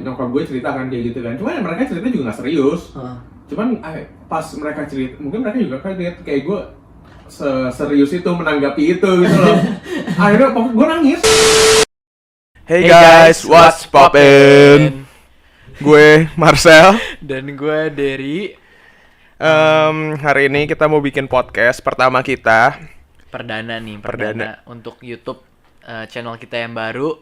nyokap gue cerita kan kayak gitu kan. Cuman mereka cerita juga nggak serius. Cuman pas mereka cerita, mungkin mereka juga kaget kayak gue serius itu menanggapi itu gitu loh. Akhirnya gue nangis. Hey guys, what's poppin'? Gue Marcel dan gue Derry. Hari ini kita mau bikin podcast pertama kita. Perdana untuk YouTube channel kita yang baru.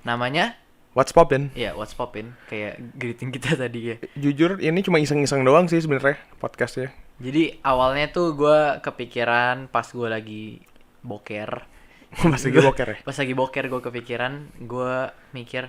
Namanya What's Poppin'? Ya, What's Poppin'. Kayak greeting kita tadi ya. Jujur ini cuma iseng-iseng doang sih sebenarnya podcastnya. Jadi awalnya tuh gue kepikiran pas gue lagi boker. Pas lagi boker ya? Pas lagi boker gue kepikiran, gue mikir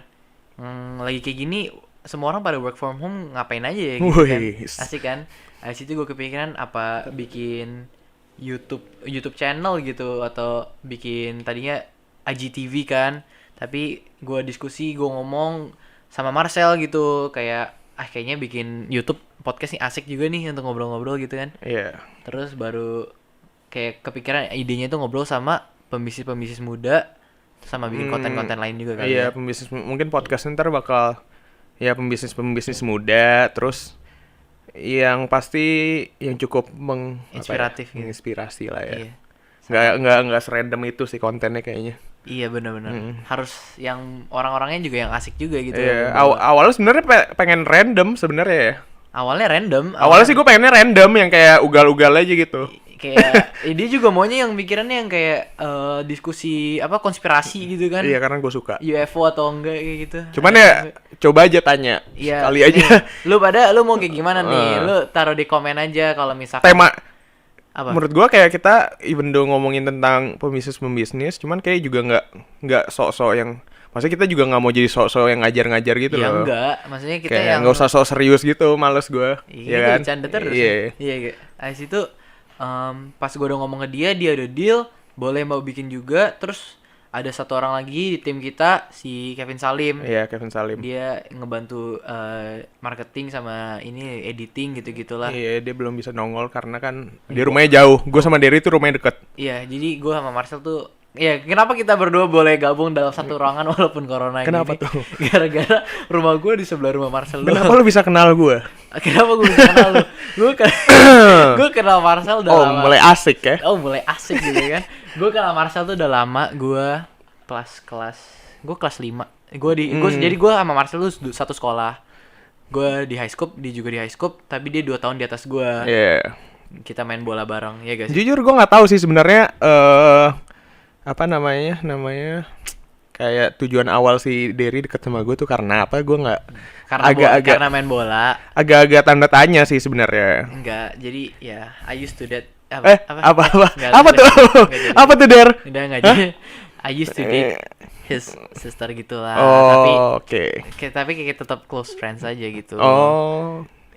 lagi kayak gini semua orang pada work from home ngapain aja ya gitu kan. Asik kan? Habis itu gue kepikiran apa bikin YouTube channel gitu atau bikin tadinya IGTV kan. Tapi gue diskusi, gue ngomong sama Marcel gitu kayak kayaknya bikin YouTube podcast nih asik juga nih untuk ngobrol-ngobrol gitu kan. Iya. Terus baru kayak kepikiran idenya itu ngobrol sama pembisnis muda sama bikin konten-konten lain juga kan. Iya, pembisnis mungkin podcast ntar bakal ya pembisnis muda, terus yang pasti yang cukup inspiratif gitu. Menginspirasi lah ya. Iya. Nggak serandom itu sih kontennya kayaknya. Iya benar-benar. Harus yang orang-orangnya juga yang asik juga gitu. Iya, awalnya sebenarnya pengen random sebenarnya ya. Awalnya random. Awalnya sih gue pengennya random yang kayak ugal-ugal aja gitu. Kayak dia juga maunya yang pikirannya yang kayak diskusi konspirasi gitu kan. Iya, karena gue suka UFO atau enggak kayak gitu. Cuman ya coba aja tanya sekali aja. Lu mau kayak gimana nih? Lu taruh di komen aja kalau misalkan tema apa? Menurut gua kayak kita even though ngomongin tentang pembisnis, cuman kayak juga nggak sok-sok yang, maksudnya kita juga nggak mau jadi sok-sok yang ngajar-ngajar gitu ya, loh. Enggak, maksudnya kita kayak yang nggak usah sok serius gitu, males gua. Iya kan? Bercanda terus. Iya. Iya. Habis itu pas gua udah ngomong ke dia ada deal, boleh mau bikin juga. Terus ada satu orang lagi di tim kita, si Kevin Salim. Iya, Kevin Salim. Dia ngebantu marketing sama ini editing gitu-gitulah. Iya, dia belum bisa nongol karena kan dia rumahnya jauh. Gue sama Derry tuh rumahnya deket. Iya, jadi gue sama Marcel tuh kenapa kita berdua boleh gabung dalam satu ruangan walaupun corona Kenapa gini? tuh? Gara-gara rumah gue di sebelah rumah Marcel. Kenapa lu bisa kenal gue? Kenapa gue bisa kenal lu? Gue kenal Marcel udah lama. Mulai asik ya? Mulai asik gitu kan. Gue kenal Marcel tuh udah lama. Gue kelas 5. Jadi gue sama Marcel tuh satu sekolah. Gue di high school, dia juga di high school, tapi dia 2 tahun di atas gue. Iya. Kita main bola bareng, ya guys. Jujur gue nggak tahu sih sebenarnya apa namanya kayak tujuan awal si Derry deket sama gue tuh karena apa? Gue nggak, karena main bola. Agak-agak tanda tanya sih sebenarnya. Enggak, jadi ya I used to that apa tuh Der? Udah enggak jadi. I used to date his sister gitulah. Tapi kayak tetap close friends aja gitu.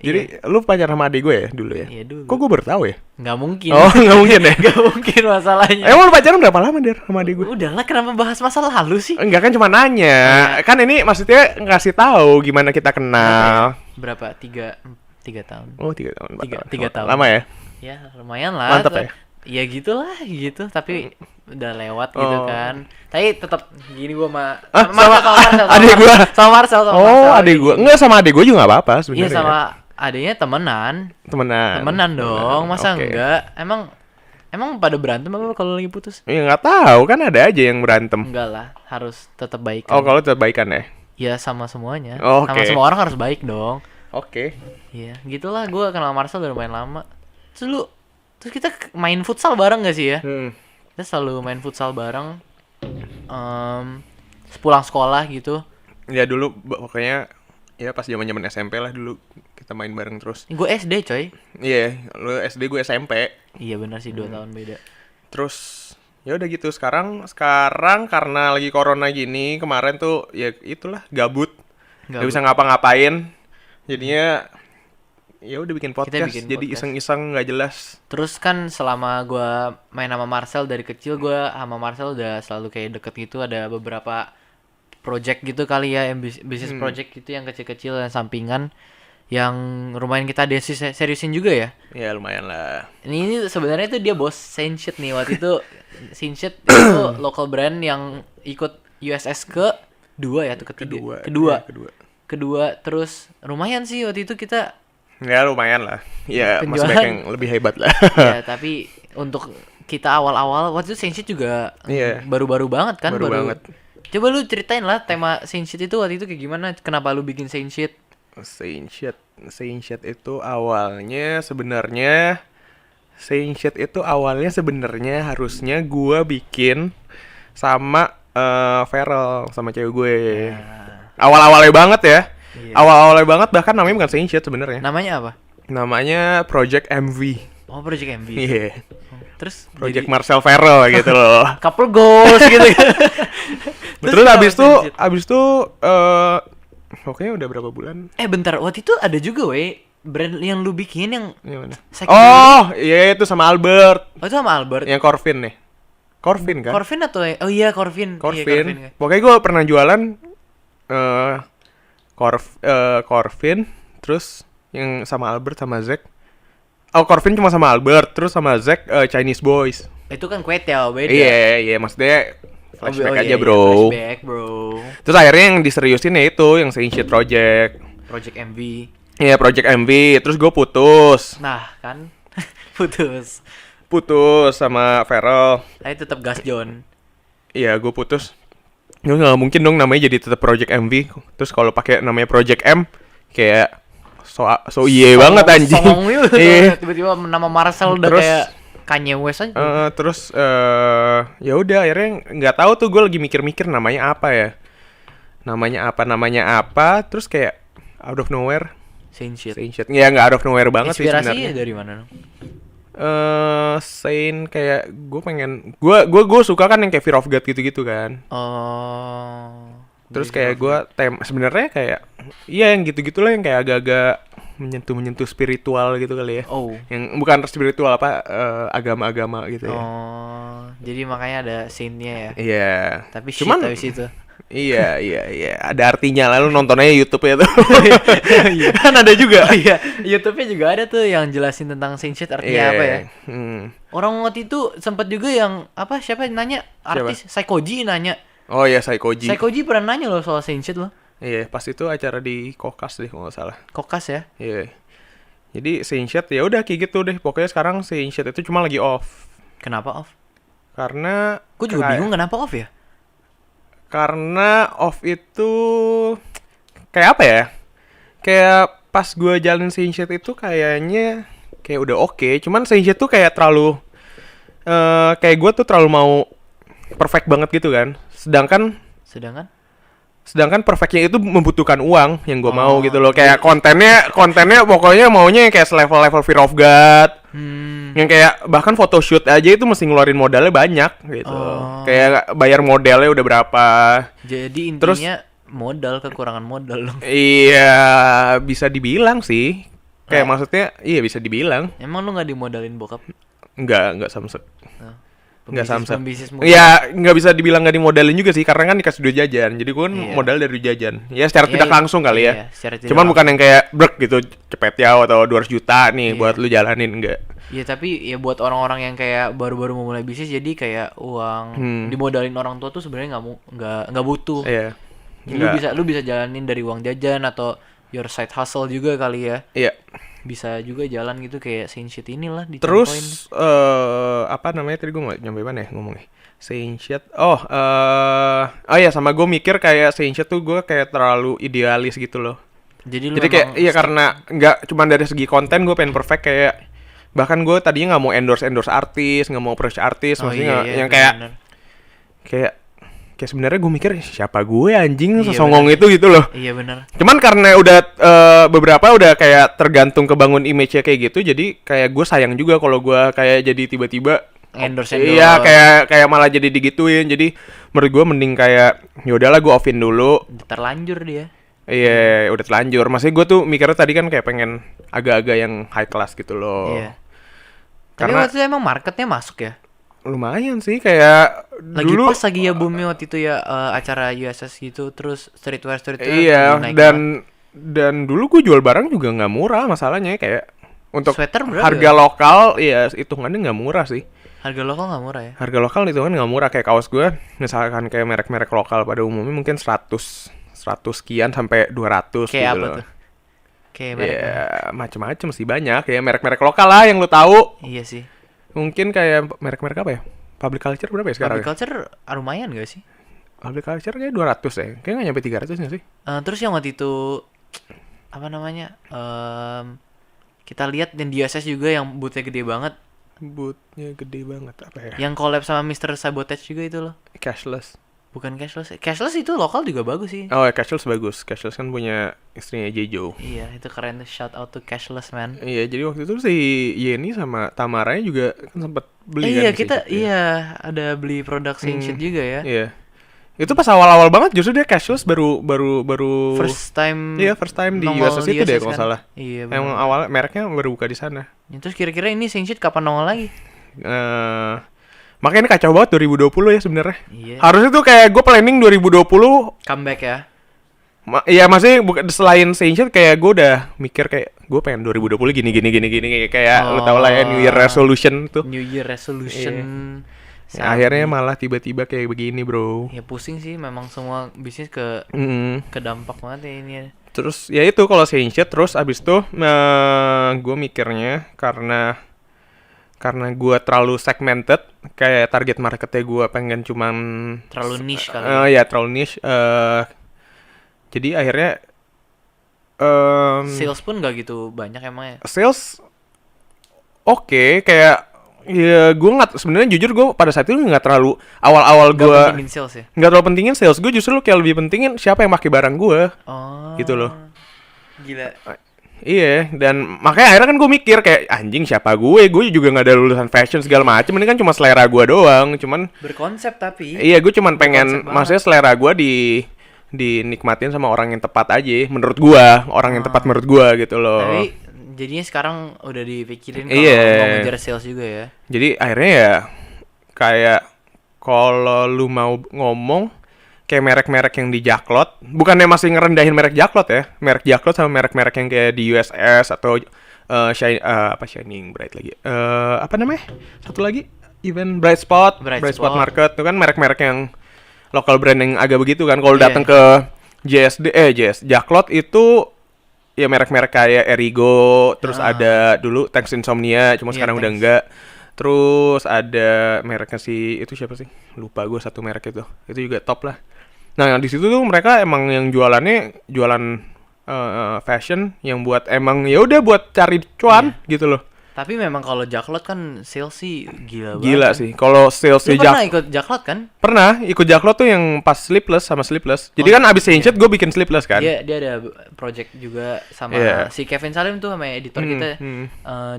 Jadi lu pacaran sama adik gue ya dulu ya? Iya dulu. Kok gue baru tahu ya? Nggak mungkin. Nggak mungkin ya? Nggak mungkin masalahnya. Emang lu pacaran berapa lama Der sama adik gue? Udahlah, kenapa bahas masa lalu sih? Enggak, kan cuma nanya. Kan ini maksudnya ngasih tahu gimana kita kenal. Berapa? 3 tahun. Oh, 3 tahun. 3 tahun. Lama ya? Ya lumayan lah. Mantap ya? Ya gitulah gitu. Tapi udah lewat gitu kan. Tapi tetap gini gue sama adik gue. Sama Marcel. Adik gue. Enggak, sama adik gue juga nggak apa-apa sebenarnya. Iya, sama adiknya temenan dong. Masa enggak? Emang pada berantem apa kalau lagi putus? Ya nggak tahu, kan ada aja yang berantem. Enggak lah, harus tetap baikan. Oh, kalau tetap baikan ya? Ya sama semuanya. Sama semua orang harus baik dong. Oke. Iya, gitulah. Gue kenal Marcel udah lumayan lama. Terus kita main futsal bareng gak sih ya? Kita selalu main futsal bareng. Sepulang sekolah gitu. Ya dulu pokoknya ya pas zaman SMP lah dulu kita main bareng terus. Gue SD coy. Iya, lu SD, gue SMP. Iya benar sih, 2 tahun beda. Terus ya udah gitu, sekarang karena lagi corona gini, kemarin tuh ya itulah gabut. Gak bisa ngapa-ngapain. Jadinya ya udah bikin podcast. Jadi iseng-iseng nggak jelas. Terus kan selama gue main sama Marcel dari kecil, gue sama Marcel udah selalu kayak deket gitu. Ada beberapa project gitu kali ya, bisnis project gitu yang kecil-kecil dan sampingan yang lumayan kita seriusin juga ya. Ya lumayan lah. Ini sebenarnya tuh dia bos Saintshit nih waktu itu. Saintshit itu local brand yang ikut USS kedua ya tuh ketiga. Kedua. kedua, terus lumayan sih waktu itu kita Ya lumayan lah. Ya masih Penjualan. banyak yang lebih hebat lah. ya tapi untuk kita awal-awal waktu itu Saint Shit juga Iya. baru-baru banget kan, Baru banget. Coba lu ceritain lah tema Saint Shit itu waktu itu kayak gimana? Kenapa lu bikin Saint Shit? Saint Shit itu awalnya sebenarnya harusnya gua bikin sama Feral sama cewek gue. Awal-awalnya banget ya. Iya. Awal-awalnya banget bahkan namanya bukan Saint Shit sebenarnya. Namanya apa? Namanya Project MV. Oh, Project MV. Iya. Terus Project jadi Marcel Feral gitu loh. couple goals gitu. Terus kenapa abis Saint Shit? itu pokoknya udah berapa bulan? Bentar, waktu itu ada juga brand yang lu bikin yang Yang mana? Sakit Oh, iya itu sama Albert. itu sama Albert. Yang Corvin nih. Corvin kan? Corvin atau oh iya Corvin. Iya, Corvin. Corvin. Pokoknya gue pernah jualan Corvin, terus yang sama Albert sama Zack. Oh, Corvin cuma sama Albert, terus sama Zack Chinese Boys. Itu kan kue tel beda. Iya, maksudnya flashback aja, iya, bro. Flashback, bro. Terus akhirnya yang diseriusin ya itu, yang Saint Shit Project. Project MV. Iya, Project MV. Terus gue putus Nah, kan putus. sama Feral. Tapi tetap gas John. Iya, gue putus. Gue nggak mungkin dong namanya jadi tetap Project MV. Terus kalau pakai namanya Project M, kayak so iye banget anjing. Songong gitu. Iya. Tiba-tiba nama Marcel udah Terus, kayak Kanye West aja. Terus ya udah akhirnya nggak tahu tuh, gue lagi mikir-mikir namanya apa ya. Namanya apa. Terus kayak out of nowhere. Saint Shit. Saint Shit. Ya nggak out of nowhere banget sih Inspirasinya sebenarnya. dari mana? Saint kayak gue suka kan yang kayak Fear of God gitu-gitu kan. Oh. Terus kayak gue sebenarnya kayak iya yang gitu-gitulah yang kayak agak-agak menyentuh spiritual gitu kali ya. Oh. Yang bukan spiritual agama-agama gitu ya. Oh. Jadi makanya ada saintnya ya. Iya. Tapi Cuman shit habis itu. iya ada artinya, lalu nontonnya YouTube ya tuh. Kan ada juga. Oh iya, YouTube-nya juga ada tuh yang jelasin tentang Saint Shit artinya Iya. apa ya. Hmm. Orang waktu itu sempat juga yang apa siapa yang nanya, artis Psychoji nanya. Oh ya, Psychoji. Psychoji pernah nanya loh soal Saint Shit loh. Iya, pas itu acara di Kokas deh kalau nggak salah. Kokas ya. Iya. Jadi Saint Shit ya udah kayak gitu deh. Pokoknya sekarang Saint Shit itu cuma lagi off. Kenapa off? Karena Gue juga bingung kenapa off ya. Karena off itu kayak apa ya? Kayak pas gue jalanin Saint Shit itu kayaknya kayak udah oke. Cuman Saint Shit tuh kayak terlalu kayak gue tuh terlalu mau perfect banget gitu kan. Sedangkan perfectnya itu membutuhkan uang yang gue mau gitu loh. Kayak kontennya pokoknya maunya yang kayak level Fear of God. Yang kayak bahkan photoshoot aja itu mesti ngeluarin modalnya banyak gitu. Kayak bayar modelnya udah berapa. Jadi intinya modal, kekurangan modal dong. Iya, bisa dibilang sih. Kayak maksudnya iya bisa dibilang. Emang lu nggak dimodalin bokap? Enggak samsek. Nggak samsek. Pembisnis Iya, nggak bisa dibilang nggak dimodalin juga sih, karena kan dikasih duit jajan. Jadi gue kan modal dari duit jajan. Ya secara tidak langsung kali ya. Cuman bukan yang kayak brek gitu, cepet ya atau 200 juta nih buat lu jalanin, enggak. Iya, tapi ya buat orang-orang yang kayak baru-baru mau mulai bisnis, jadi kayak uang dimodalin orang tua tuh sebenarnya nggak butuh. Iya. Lu bisa jalanin dari uang jajan atau your side hustle juga kali ya. Iya. Bisa juga jalan gitu kayak Saint Shit inilah Terus dicontohin. apa namanya tadi gue nggak nyampe mana ya ngomongnya. Saint Shit. Oh ya, sama gue mikir kayak Saint Shit tuh gue kayak terlalu idealis gitu loh. Jadi kayak iya, karena nggak cuma dari segi konten gue pengen perfect, kayak bahkan gue tadinya nggak mau endorse artis, nggak mau approach artis, maksudnya yang kayak sebenarnya gue mikir siapa gue anjing sesongong itu gitu loh. Iya benar. Cuman karena udah beberapa udah kayak tergantung kebangun image-nya kayak gitu, jadi kayak gue sayang juga kalau gue kayak jadi tiba-tiba endorse. Iya, kayak malah jadi digituin. Jadi menurut gue mending kayak ya udahlah gue offin dulu. Terlanjur dia. Iya, udah terlanjur. Maksudnya gue tuh mikirnya tadi kan kayak pengen agak-agak yang high class gitu loh. Iya. Tapi waktu itu emang marketnya masuk ya? Lumayan sih, kayak lagi dulu pas lagi ya boomnya waktu itu ya, acara USS gitu, terus streetwear iya, dan dulu gue jual barang juga nggak murah, masalahnya kayak untuk sweater harga lokal, iya hitungannya nggak murah sih. Harga lokal nggak murah ya? Harga lokal hitungannya nggak murah, kayak kaos gue misalkan kayak merek-merek lokal pada umumnya mungkin 100 100 sekian sampai 200 Kayak gitu apa loh. tuh? Kayak merek apa? Ya macem-macem sih, banyak ya merek-merek lokal lah yang lu tahu. Iya sih. Mungkin kayak merek-merek apa ya? Public Culture berapa ya sekarang? Public culture lumayan gak sih? Public Culture kayak 200 ya. Kayak nggak nyampe 300 nggak sih? Terus yang waktu itu apa namanya? Kita lihat yang di USS juga yang bootnya gede banget. Bootnya gede banget apa ya? Yang collab sama Mr. Sabotage juga itu loh. Cashless. Bukan Cashless. Cashless itu lokal juga bagus sih. Oh ya, Cashless bagus. Cashless kan punya istrinya Jejo. Iya, itu keren. Shout out to Cashless, man. Iya, jadi waktu itu si Yeni sama Tamaranya juga kan sempat beli Iya, kan kita Saint Shit, ya. iya ada beli produk Saint Shit juga ya. Iya. Itu pas awal-awal banget justru dia Cashless baru First time. Iya, first time di nongol USS di itu deh USS kalau kan? salah. Iya, Yang benar. awal mereknya baru buka di sana. Ya, terus kira-kira ini Saint Shit kapan nongol lagi? Makanya ini kacau banget 2020 ya sebenarnya. Iya. Harusnya tuh kayak gue planning 2020. Comeback ya. Iya, maksudnya selain Saint Shit kayak gue udah mikir kayak gue pengen 2020 gini kayak lu tau lah ya New Year resolution tuh. New Year resolution. Ya, akhirnya malah tiba-tiba kayak begini, bro. Ya pusing sih, memang semua bisnis kedampak banget ya ini ya. Terus ya itu kalau Saint Shit, terus abis itu gue mikirnya karena gue terlalu segmented, kayak target marketnya gue pengen cuman Terlalu niche kali ya terlalu niche. Jadi akhirnya sales pun gak gitu banyak emang ya. sales oke, kayak ya gue nggak, sebenarnya jujur gue pada saat itu nggak terlalu awal-awal Gak gue pentingin sales ya. nggak terlalu pentingin sales. Gue justru kayak lebih pentingin siapa yang pakai barang gue. Oh. Gitu loh. Gila. Iya, dan makanya akhirnya kan gue mikir kayak anjing siapa gue juga nggak ada lulusan fashion segala macem, ini kan cuma selera gue doang, cuman Berkonsep tapi. iya gue cuman pengen, Berkonsep banget. maksudnya selera gue dinikmatin sama orang yang tepat aja, menurut gue, orang yang tepat menurut gue gitu loh. Tapi jadinya sekarang udah dipikirin kalau Iya. mau ngejar sales juga ya. Jadi akhirnya ya kayak kalau lu mau ngomong kayak merek-merek yang di Jaklot, bukannya masih ngerendahin merek Jaklot ya, merek Jaklot sama merek-merek yang kayak di USS atau Shining Bright lagi, apa namanya, satu lagi event Bright Spot Market itu kan merek-merek yang lokal brand yang agak begitu kan. Kalau Iya. datang ke Jaklot itu ya merek-merek kayak Erigo, terus ada dulu Thanks Insomnia, cuma Iya, sekarang udah Thanks. enggak. Terus ada mereknya si itu siapa sih? Lupa gue satu merek itu. Itu juga top lah. Nah, di situ tuh mereka emang yang jualannya jualan fashion yang buat emang ya udah buat cari cuan gitu loh. Tapi memang kalau Jaklot kan sales sih gila banget. Gila sih. Kalau sales Lu di pernah ikut Jaklot kan? pernah ikut Jaklot tuh yang pas Sleepless sama Sleepless. Jadi kan abis Saint Shit gue bikin Sleepless kan. Dia ada project juga sama Iya. si Kevin Salim tuh sama editor kita.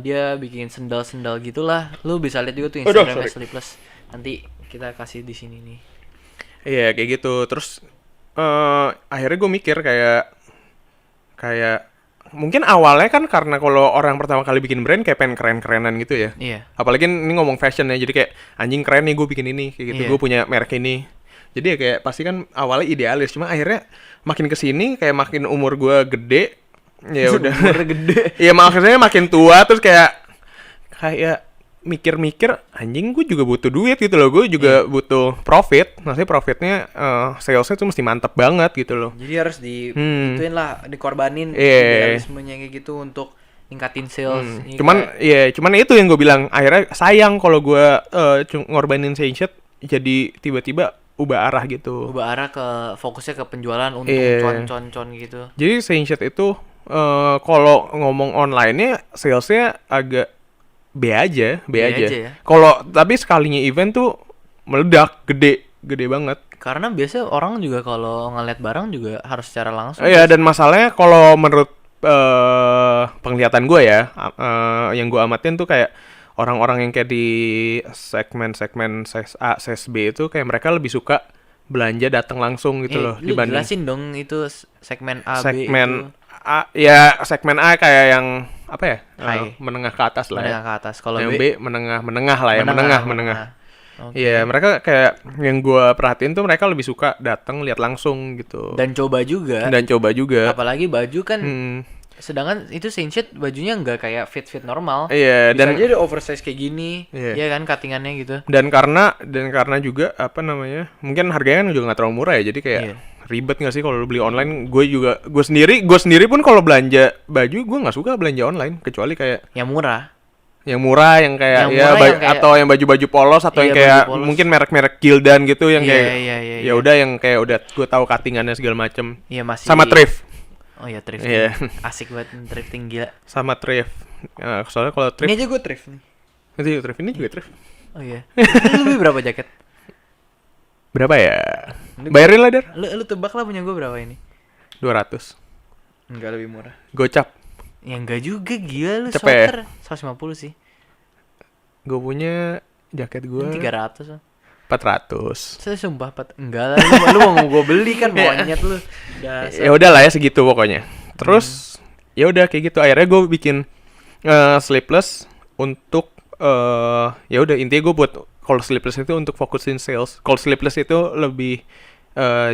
Dia bikin sendal-sendal gitulah. Lu bisa lihat juga tuh Aduh, Instagramnya sorry. Sleepless. Nanti kita kasih di sini nih. Iya kayak gitu. Terus akhirnya gue mikir kayak mungkin awalnya kan karena kalau orang pertama kali bikin brand kayak pengen keren-kerenan gitu ya. Iya. Apalagi ini ngomong fashion ya, jadi kayak anjing keren nih gue bikin ini kayak gitu. Iya. Gue punya merek ini. Jadi ya kayak pasti kan awalnya idealis, cuma akhirnya makin kesini kayak makin umur gue gede, ya udah. Umurnya gede. Iya maksudnya makin tua terus kayak mikir-mikir anjing gue juga butuh duit gitu loh, gue juga butuh profit, maksudnya profitnya salesnya tuh mesti mantep banget gitu loh. Jadi harus ituin lah, dikorbanin Iya. idealismenya kayak gitu untuk ningkatin sales. Ini Cuman itu yang gue bilang akhirnya sayang kalau gue ngorbanin Saint Shit jadi tiba-tiba ubah arah gitu. ubah arah ke fokusnya ke penjualan untuk Iya. con gitu. Jadi Saint Shit itu kalau ngomong online-nya salesnya agak B aja. Ya. Kalau tapi sekalinya event tuh meledak, gede banget. Karena biasa orang juga kalau ngeliat barang juga harus secara langsung. Iya, dan masalahnya kalau menurut penglihatan gue ya, yang gue amatin tuh kayak orang-orang yang kayak di segmen size A, size B itu kayak mereka lebih suka belanja datang langsung gitu loh Lu dibanding jelasin dong itu segmen A, B segmen itu. A. Ya segmen A kayak yang apa ya, High. menengah ke atas lah ya. Menengah ke atas. Kalau Yang B, B menengah lah ya, menengah. Oke. Iya, mereka kayak yang gue perhatiin tuh mereka lebih suka datang lihat langsung gitu. Dan coba juga. Dan coba juga. Apalagi baju kan. Hmm. Sedangkan itu Saint Shit bajunya nggak kayak fit normal. Iya, Bisa dan aja ada oversize kayak gini. Iya. Iya kan cuttingannya gitu. dan karena juga apa namanya, mungkin harganya kan juga nggak terlalu murah ya, jadi kayak Iya. ribet nggak sih kalau lu beli online? Gue sendiri pun kalau belanja baju gue nggak suka belanja online, kecuali kayak Yang murah. yang kayak Yang ya murah yang kayak- atau yang baju-baju polos atau Iya, yang kayak baju polos. mungkin merek-merek Gildan gitu yang Iya, kayak iya, iya, ya iya. udah yang kayak udah gue tahu cuttingannya segala macem. Iya masih. Sama thrift. Oh iya thrifting. Iya. Asik banget thrifting gila. Sama thrift. Soalnya kalau Ini thrift aja gue thrift nih. itu thrift ini juga thrift. Oh iya. Lu beli berapa jaket? Berapa ya? Lu- Bayarin lah, Der. Lu tebak lah punya gue berapa ini? 200. Enggak, lebih murah. Gocap. Ya enggak juga, gila lu Cepet. sweater 150 sih. Gue punya jaket gue 300 lah. 400. Saya sumpah enggak lah, lu mau gue beli kan monyet lu. Dasar. Ya udah lah ya segitu pokoknya. Terus ya udah kayak gitu. Akhirnya gue bikin sleeveless untuk ya udah intinya gue buat kalau sleeveless itu untuk fokusin sales. Kalau sleeveless itu lebih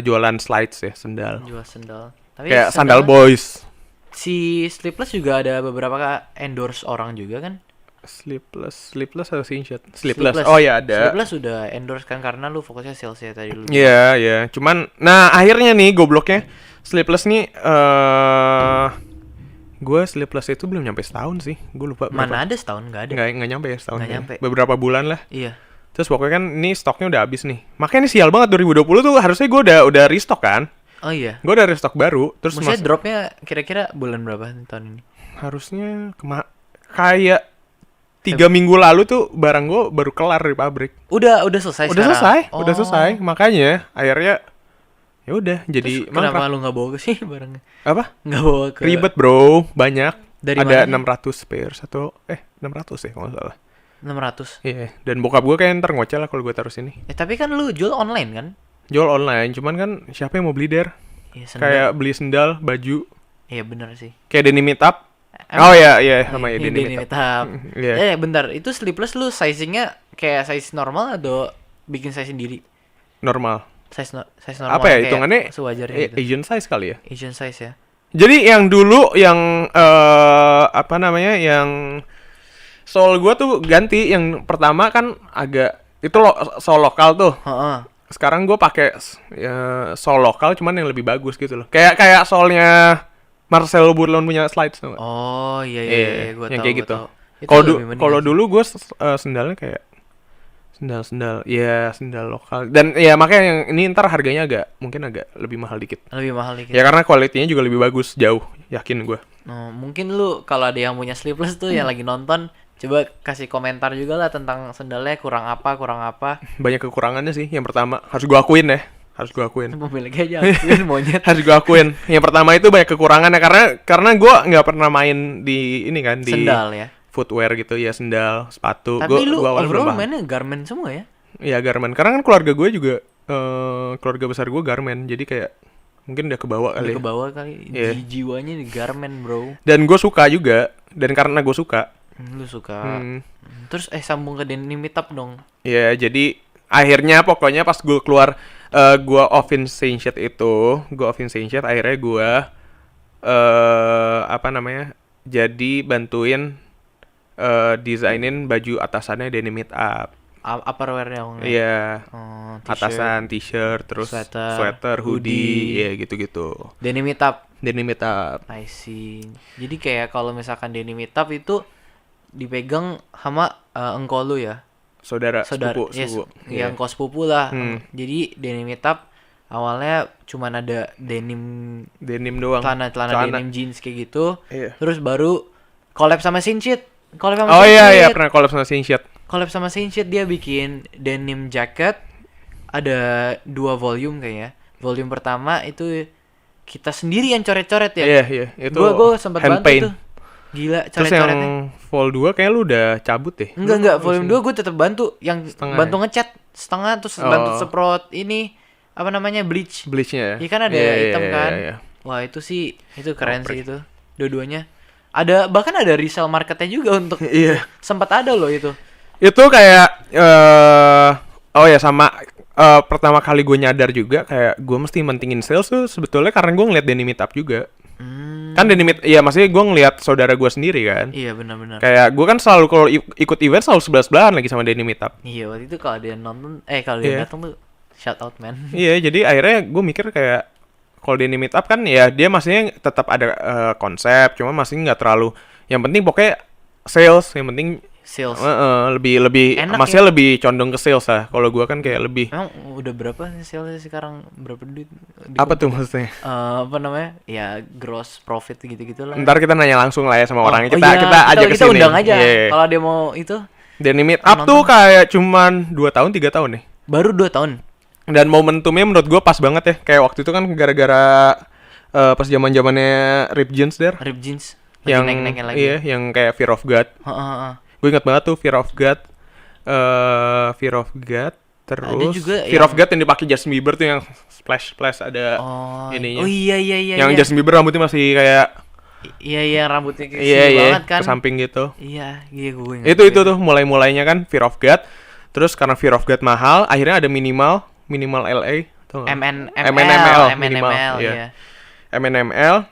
jualan slides ya, sendal. Jual sendal. Tapi Kayak sendal sandal boys. si Sleepless juga ada beberapa endorse orang juga kan? Sleeveless atau singlet? Sleeveless. Oh ya ada. Sleepless sudah endorse kan karena lu fokusnya sales ya tadi lu. Iya, iya. Cuman nah akhirnya nih gobloknya sleeveless nih gue sleeveless itu belum nyampe setahun sih. Gue lupa berapa. Mana ada setahun nggak ada. Nggak nyampe ya setahun. Nggak ya. nyampe. Beberapa bulan lah. Iya. Terus pokoknya kan ini stoknya udah habis nih. Makanya ini sial banget 2020 tuh harusnya gue udah restock kan. Oh iya. Gue udah restock baru. Terus Maksudnya dropnya kira-kira bulan berapa tahun ini? harusnya kayak 3 minggu lalu tuh barang gue baru kelar dari pabrik. Udah selesai Udah sekarang? selesai, udah Oh. selesai. Makanya akhirnya ya udah jadi Terus kenapa mangkrak. lu nggak bawa ke sih barangnya? Apa? Nggak bawa ke Ribet bro, banyak. Dari ada mana? 600 spares atau 600 ya kalau nggak salah. 600. Iya, dan bokap gue kayak ntar ngoceh lah kalau gue taruh sini. Tapi kan lu jual online kan? Jual online, cuman kan siapa yang mau beli der? Iya, Kayak beli sendal, baju, Iya benar sih. kayak denim meetup. Emang- Oh iya, iya sama ya Ini denim denim meetup. meetup. Iya. Bentar, itu sleeveless lu sizingnya kayak size normal atau bikin size sendiri? Normal. Size normal. Apa ya kayak hitungannya? sewajarnya gitu. Asian size kali ya. Asian size ya. Jadi yang dulu yang apa namanya yang soul gua tuh ganti. Yang pertama kan agak itu soul lokal tuh. Heeh. Sekarang gua pakai soul lokal cuman yang lebih bagus gitu loh. Kayak soulnya Marcelo Burlon punya slides tuh nggak? Oh iya gua yang tahu. kayak gua gitu. tahu. Itu Kalau lebih mendingan kalau sih. dulu gua sendalnya kayak sendal lokal. Dan ya makanya yang ini ntar harganya mungkin agak lebih mahal dikit. lebih mahal dikit. Ya karena kualitinya juga lebih bagus jauh, yakin gua. Oh, mungkin lu kalau ada yang punya sleeveless tuh yang lagi nonton, coba kasih komentar juga lah tentang sendalnya kurang apa. Banyak kekurangannya sih. Yang pertama harus gua akuin ya. Harus gua akuin. Pemiliknya aja akuin monyet. Harus gua akuin. Yang pertama itu banyak kekurangannya karena gua nggak pernah main di ini kan di Sendal ya. footwear gitu ya, sendal, sepatu. Tapi lu awalnya belum overall paham. mainnya garment semua ya? Iya, garment. Karena kan keluarga gue juga keluarga besar gue garment. Jadi kayak mungkin udah kebawa kali. Udah ya. ke bawah kali. Iya. Jiwanya di garment, bro. Dan gue suka juga. Dan karena gue suka. Lu suka. Hmm. Terus sambung ke denim meetup dong. Ya, jadi akhirnya pokoknya pas gue keluar gue offin Saintshade itu, akhirnya gue apa namanya? Jadi bantuin desainin baju atasannya denim meetup. Upperwear-nya dong. Iya. Oh, t-shirt, Atasan, t-shirt, terus sweater, hoodie, ya gitu-gitu. denim meetup. Denim meetup. I see. Jadi kayak kalau misalkan denim meetup itu dipegang sama engkau lu ya. Saudara, Saudara, sepupu. ya, Iya. engkau sepupu lah. Hmm. Jadi denim meetup awalnya cuman ada denim Denim doang. celana denim jeans kayak gitu. Iya. Terus baru collab sama Sinchit. Oh iya, pernah collab sama Saintshade. Collab sama Sinchit, dia bikin denim jacket. Ada 2 volume kayaknya. Volume pertama itu kita sendiri yang coret-coret ya. Iya. Itu Gue sempat hand bantu paint. tuh. Gila Terus yang coret-coretnya. vol 2 kayaknya lu udah cabut deh. Enggak, volume 2 gue tetap bantu. Yang Setengah bantu ngecat setengah, terus Oh. bantu semprot ini apa namanya, bleach. Bleachnya ya. Iya kan ada Iya, hitam iya, kan. iya. Wah itu sih, itu keren sih itu. Dua-duanya. Bahkan ada resell marketnya juga untuk Iya. sempat ada loh itu. Itu kayak oh ya sama pertama kali gue nyadar juga kayak gue mesti mentingin sales tuh sebetulnya karena gue ngeliat denim meetup juga. Kan denim meetup, iya maksudnya gue ngeliat saudara gue sendiri kan. Iya benar-benar. Kayak gue kan selalu kalau ikut event selalu sebelah-sebelahan lagi sama denim meetup. Iya waktu itu kalau dia nonton, kalau dia Iya. datang tuh shout out man. Iya, jadi akhirnya gue mikir kayak Kalau Denim Meetup kan ya dia maksudnya tetap ada konsep, cuma masih nggak terlalu. Yang penting pokoknya sales, yang penting Sales. lebih Enak maksudnya ya? lebih condong ke sales lah. Kalau gua kan kayak lebih Emang udah berapa sih sales sekarang, berapa duit? apa tuh maksudnya? Apa namanya? Ya gross profit gitu-gitu lah. Ntar kita nanya langsung lah ya sama orangnya. Oh Kita iya, kita ajak ke kita sini. undang aja. Iya. Kalau dia mau itu Denim Meetup tuh nonton. kayak cuman 2 tahun 3 tahun nih. baru 2 tahun. Dan momentumnya menurut gua pas banget ya. Kayak waktu itu kan gara-gara pas zaman-zamannya Rip Jeans der. Rip Jeans lagi Yang naik-naiknya lagi. iya, yang kayak Fear of God. Heeh. Gue ingat banget tuh Fear of God. Fear of God. Terus juga Fear of yang- God yang dipakai Justin Bieber tuh yang splash ada Oh, ininya. oh iya iya. yang iya. Justin Bieber rambutnya masih kayak Iya rambutnya kayak iya sini iya banget kan. ke samping gitu. Iya gue ingat. Itu tuh mulainya kan Fear of God. Terus karena Fear of God mahal, akhirnya ada minimal LA tau nggak? MNML, minimal, iya. iya. MNML.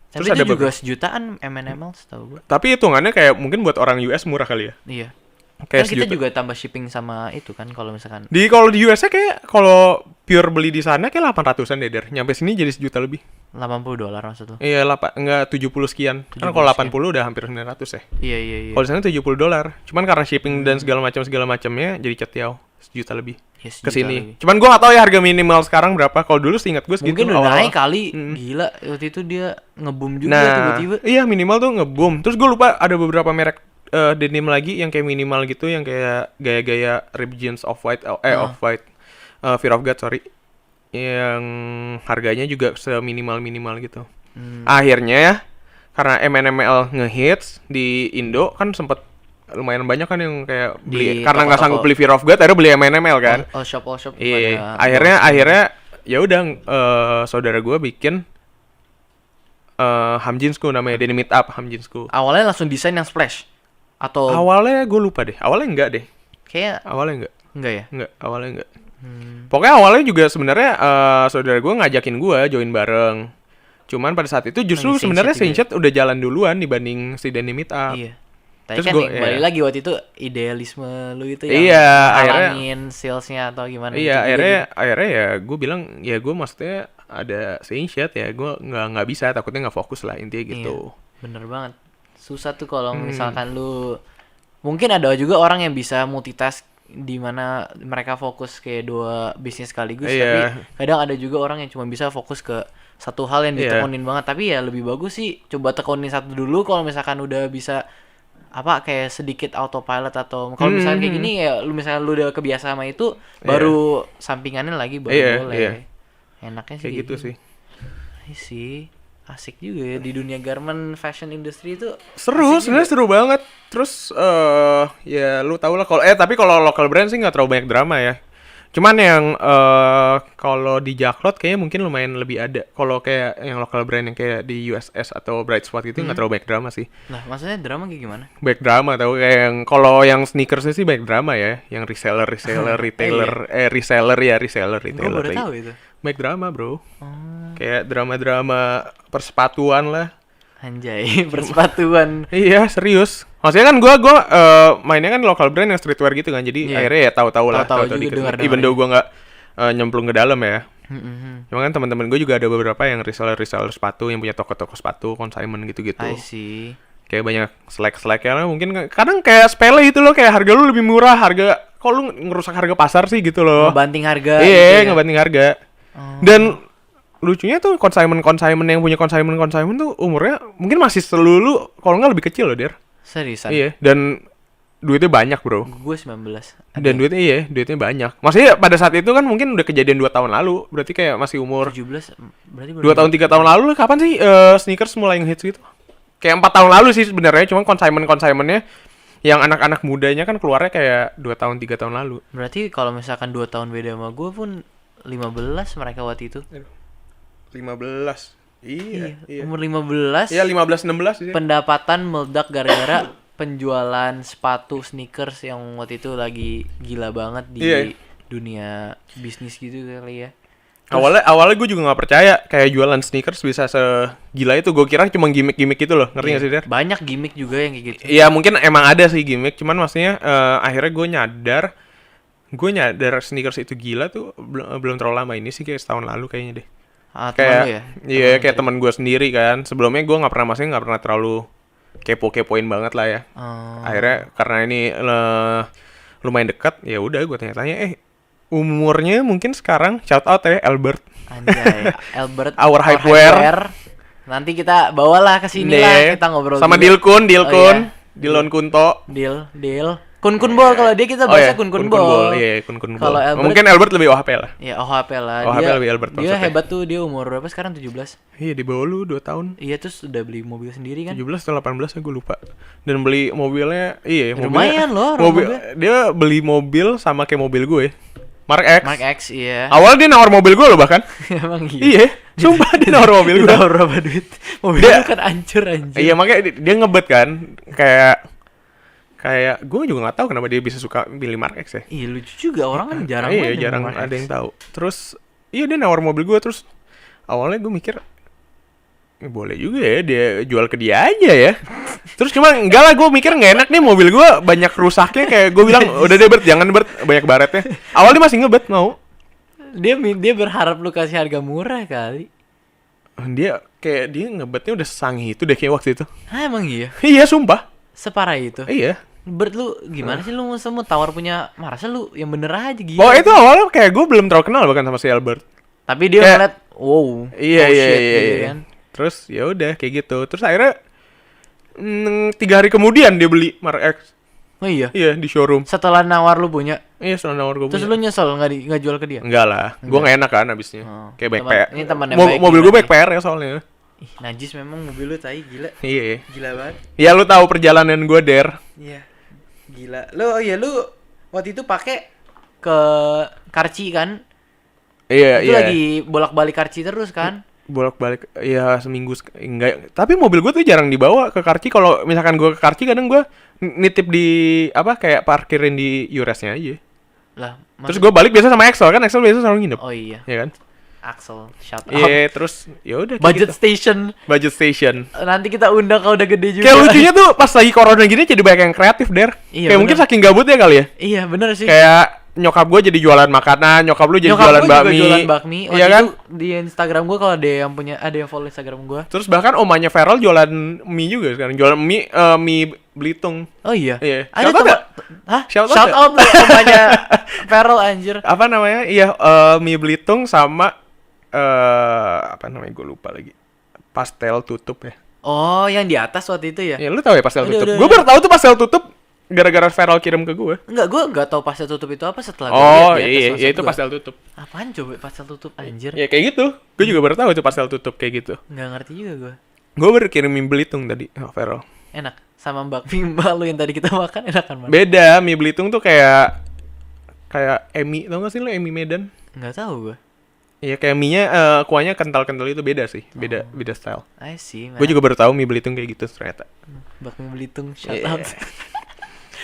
Tapi Terus itu ada juga sejutaan MNML setahu gue. Tapi hitungannya kayak mungkin buat orang US murah kali ya. Iya. Kayak Kan kita sejuta. juga tambah shipping sama itu kan kalau misalkan. Kalau di US kayak kalau pure beli di sana kayak 800-an deh, Der. Nyampe sini jadi sejuta lebih. $80 maksud lu. Iya, enggak 70 sekian. Kan 70 kalau sekian. 80 udah hampir 900 ya. Iya. Kalau di sana $70. Cuman karena shipping dan segala macamnya jadi cetiau sejuta lebih. Ya, Ke sejuta sini. lebih. Cuman gua nggak tahu ya harga minimal sekarang berapa. Kalau dulu seingat gua segitu Mungkin udah awal-awal. naik kali. Mm. Gila, waktu itu dia nge-boom juga Nah, tiba-tiba. iya minimal tuh nge-boom. Terus gue lupa ada beberapa merek denim lagi yang kayak minimal gitu, yang kayak gaya-gaya Rip Jeans Off-White, Off-White, Fear of God, sorry. Yang harganya juga seminimal-minimal gitu. Akhirnya ya, karena MNML ngehits di Indo kan sempet lumayan banyak kan yang kayak beli, Di karena nggak toko-toko. sanggup beli Fear of God, akhirnya beli MNML kan. All shop. Iya, pada- akhirnya ya udah saudara gue bikin Hamjinsku namanya, Denim Meetup Hamjinsku. Awalnya langsung desain yang splash atau Awalnya gue lupa deh, awalnya enggak deh, kayak awalnya enggak ya? awalnya enggak. Pokoknya awalnya juga sebenarnya saudara gue ngajakin gue join bareng. Cuman pada saat itu justru Lagi sebenarnya Sainship Sainship udah jalan duluan dibanding si Denim Meetup. Iya. Tapi Terus kan gua- kembali iya. lagi waktu itu idealisme lu itu yang Iya, akhirnya- halangin salesnya atau gimana? Iya, itu juga akhirnya ya gue bilang ya gue maksudnya ada Sainship ya gue nggak bisa, takutnya nggak fokus lah intinya gitu. Iya, bener banget. Susah tuh kalau misalkan lu mungkin ada juga orang yang bisa multitask di mana mereka fokus kayak 2 bisnis sekaligus, Iya. tapi kadang ada juga orang yang cuma bisa fokus ke satu hal yang Iya. ditekunin banget. Tapi ya lebih bagus sih coba tekunin satu dulu, kalau misalkan udah bisa apa kayak sedikit autopilot, atau kalau misalkan kayak gini ya lu misalkan lu udah kebiasa sama itu baru sampingannya lagi baru Iya, boleh. iya. Enaknya sih Kayak gitu sih. Iya sih. Asik juga ya di dunia garment fashion industry itu. Seru, asik sebenarnya juga. seru banget. Terus ya lu tau lah kalau tapi kalau local brand sih nggak terlalu banyak drama ya. Cuman yang kalau di Jacklot kayaknya mungkin lumayan lebih ada. Kalau kayak yang local brand yang kayak di USS atau Bright Spot itu nggak terlalu banyak drama sih. Nah, maksudnya drama kayak gimana? Banyak drama tau, kayak yang kalau yang sneakersnya sih banyak drama ya. Yang reseller, retailer, reseller, Gue retailer. baru tahu itu. Banyak drama bro. Oh, Kayak drama-drama persepatuan lah. anjay, persepatuan. Iya, serius. Maksudnya kan gua mainnya kan local brand yang streetwear gitu kan. Jadi Iya. akhirnya ya tahu-tahu lah, Tahu-tahu tahu-tahu juga, dikit. dengar-dengar Even though ya. gua nggak nyemplung ke dalam ya. Hmm. Cuma kan teman-teman gue juga ada beberapa yang reseller sepatu, yang punya toko-toko sepatu, consignment gitu-gitu. I see. Kayak banyak slack ya, mungkin kadang kayak sepele gitu loh, kayak harga lu lebih murah, harga kok lu ngerusak harga pasar sih gitu loh. Ngebanting harga. Iya, gitu ya. ngebanting harga. Oh. Dan lucunya tuh consignment yang punya consignment tuh umurnya mungkin masih selulu, kalau nggak lebih kecil loh, Der. Seriusan? Iya, dan duitnya banyak, bro. Gue 19. Dan duitnya banyak. Maksudnya pada saat itu kan mungkin udah kejadian 2 tahun lalu, berarti kayak masih umur 17 berarti 2 tahun 3 tahun lalu. Kapan sih sneakers mulai ngehits gitu? Kayak 4 tahun lalu sih sebenarnya, cuma consignmentnya yang anak-anak mudanya kan keluarnya kayak 2 tahun 3 tahun lalu. Berarti kalau misalkan 2 tahun beda sama gue pun 15 mereka waktu itu. 15. Iya. Umur 15. Iya, 15 16 sih. Pendapatan meledak gara-gara penjualan sepatu sneakers yang waktu itu lagi gila banget di Iya. dunia bisnis gitu kali ya. Awalnya gue juga nggak percaya kayak jualan sneakers bisa segila itu. Gue kira cuma gimmick gitu loh, ngerti nggak sih, Der? Banyak gimmick juga yang kayak gitu. Iya, mungkin emang ada sih gimmick, cuman maksudnya akhirnya gue nyadar sneakers itu gila tuh belum terlalu lama ini sih, kayak setahun lalu kayaknya deh. teman lu ya? Iya, kayak teman gue sendiri kan. Sebelumnya gue nggak pernah terlalu kepoin banget lah ya. Akhirnya karena ini lumayan dekat, ya udah gue tanya-tanya, umurnya mungkin sekarang shout out ya Albert. Anjay, Albert. Our Hypeware. Nanti kita bawalah ke sini lah, kita ngobrol sama dulu. Dilkun, Dilon Kunto. Deal. Kun bol, kalau dia kita bahasa kun bol. Iya, kun bol. Kalau Albert, mungkin Albert lebih OHP lah. Ya OHP lah. OHP lebih Albert. Dia hebat tuh, dia umur berapa sekarang? 17. Iya, di bawah lu 2 tahun. Iya, terus udah beli mobil sendiri kan? 17 atau 18 ya gue lupa. Dan beli mobilnya, lumayan loh, dia beli mobil sama kayak mobil gue. Mark X, iya. Awalnya dia nawar mobil gue loh bahkan. Emang gitu? Iya, sumpah dia nawar mobil gue. Nawar berapa duit? Mobil dia kan hancur anjir. Iya, makanya dia ngebet kan. Kayak gue juga nggak tahu kenapa dia bisa suka pilih Mark X ya. Iya, lucu juga, orang kan jarang jarang ada yang tahu. Terus dia nawar mobil gue, terus awalnya gue mikir boleh juga ya dia jual ke dia aja ya. Terus cuma enggak lah, gue mikir nggak enak nih, mobil gue banyak rusaknya. Kayak gue bilang udah deh Bert, jangan Bert, banyak baretnya. Awalnya masih ngebet mau. Dia berharap lu kasih harga murah kali. Dia ngebetnya udah sesangih itu deh kayak waktu itu. Hah, emang iya? Iya, sumpah. Separah itu? Iya. Bert, lu gimana sih, lu mau tawar punya Marcel, lu yang bener aja gitu. Oh, itu awalnya kayak gue belum terlalu kenal bahkan sama si Albert. Tapi dia ngeliat, wow. Iya. Gitu kan. Terus ya udah kayak gitu. Terus akhirnya 3 hari kemudian dia beli Mark X. Oh iya? Iya, di showroom. Setelah nawar lu punya? Iya, setelah nawar gue punya. Terus lu nyesel nggak jual ke dia? Enggak lah, gue nggak enak kan abisnya. Kayak baik PR. Ini teman yang baik. Mobil gue baik PR ya soalnya. Ih, najis memang mobil lu, tai, gila. Iya. Gila banget. Ya lu tahu perjalanan gue Der. Iya. Gila. Lu waktu itu pakai ke Karci kan? Iya. Itu lagi bolak-balik Karci terus kan? Bolak-balik ya seminggu enggak. Tapi mobil gue tuh jarang dibawa ke Karci. Kalau misalkan gue ke Karci, kadang gue nitip di kayak parkirin di Yuresnya aja. Lah, terus gue balik biasa sama Axel kan, Axel biasa selalu nginep. Oh iya. Iya kan? Axel, shout out. Iya, terus ya udah Budget gitu. Station. Nanti kita undang kalau udah gede juga. Kayak lucunya tuh pas lagi corona gini jadi banyak yang kreatif, Der. Iya, kayak mungkin saking gabutnya kali ya. Iya, bener sih. Kayak nyokap gue jadi jualan makanan, nyokap lu jadi jualan bakmi. Jualan bakmi. Iya kan? Di Instagram gue, kalau ada yang follow Instagram gue. Terus bahkan omanya Feral jualan mie juga sekarang, jualan mie Belitung. Oh iya. Iya. Ada teman. Hah? Shout out lu omanya Feral anjir. Apa namanya? Iya, mie Belitung sama apa namanya, gue lupa lagi. Pastel tutup ya. Oh, yang di atas waktu itu ya? Ya, lu tahu ya pastel tutup. Udah. Gue baru tahu tuh pastel tutup gara-gara Feral kirim ke gue. Gue enggak tahu pastel tutup itu apa setelah gue lihat. Oh iya, ya itu pastel tutup. Apaan coba pastel tutup anjir? Ya kayak gitu. Gue juga baru tahu itu pastel tutup kayak gitu. Nggak ngerti juga gue. Gue baru kirim mie Belitung tadi, Feral. Enak. Sama bakmi mbak lu yang tadi kita makan enakan banget. Beda, mie Belitung tuh kayak Emi, tau gak sih lu Emi Medan? Nggak tahu gue. Iya, kayak mie-nya kuahnya kental-kental itu beda sih, beda style. I see. Gue juga baru tahu mie Belitung kayak gitu ternyata. Bakmi Belitung, shout out.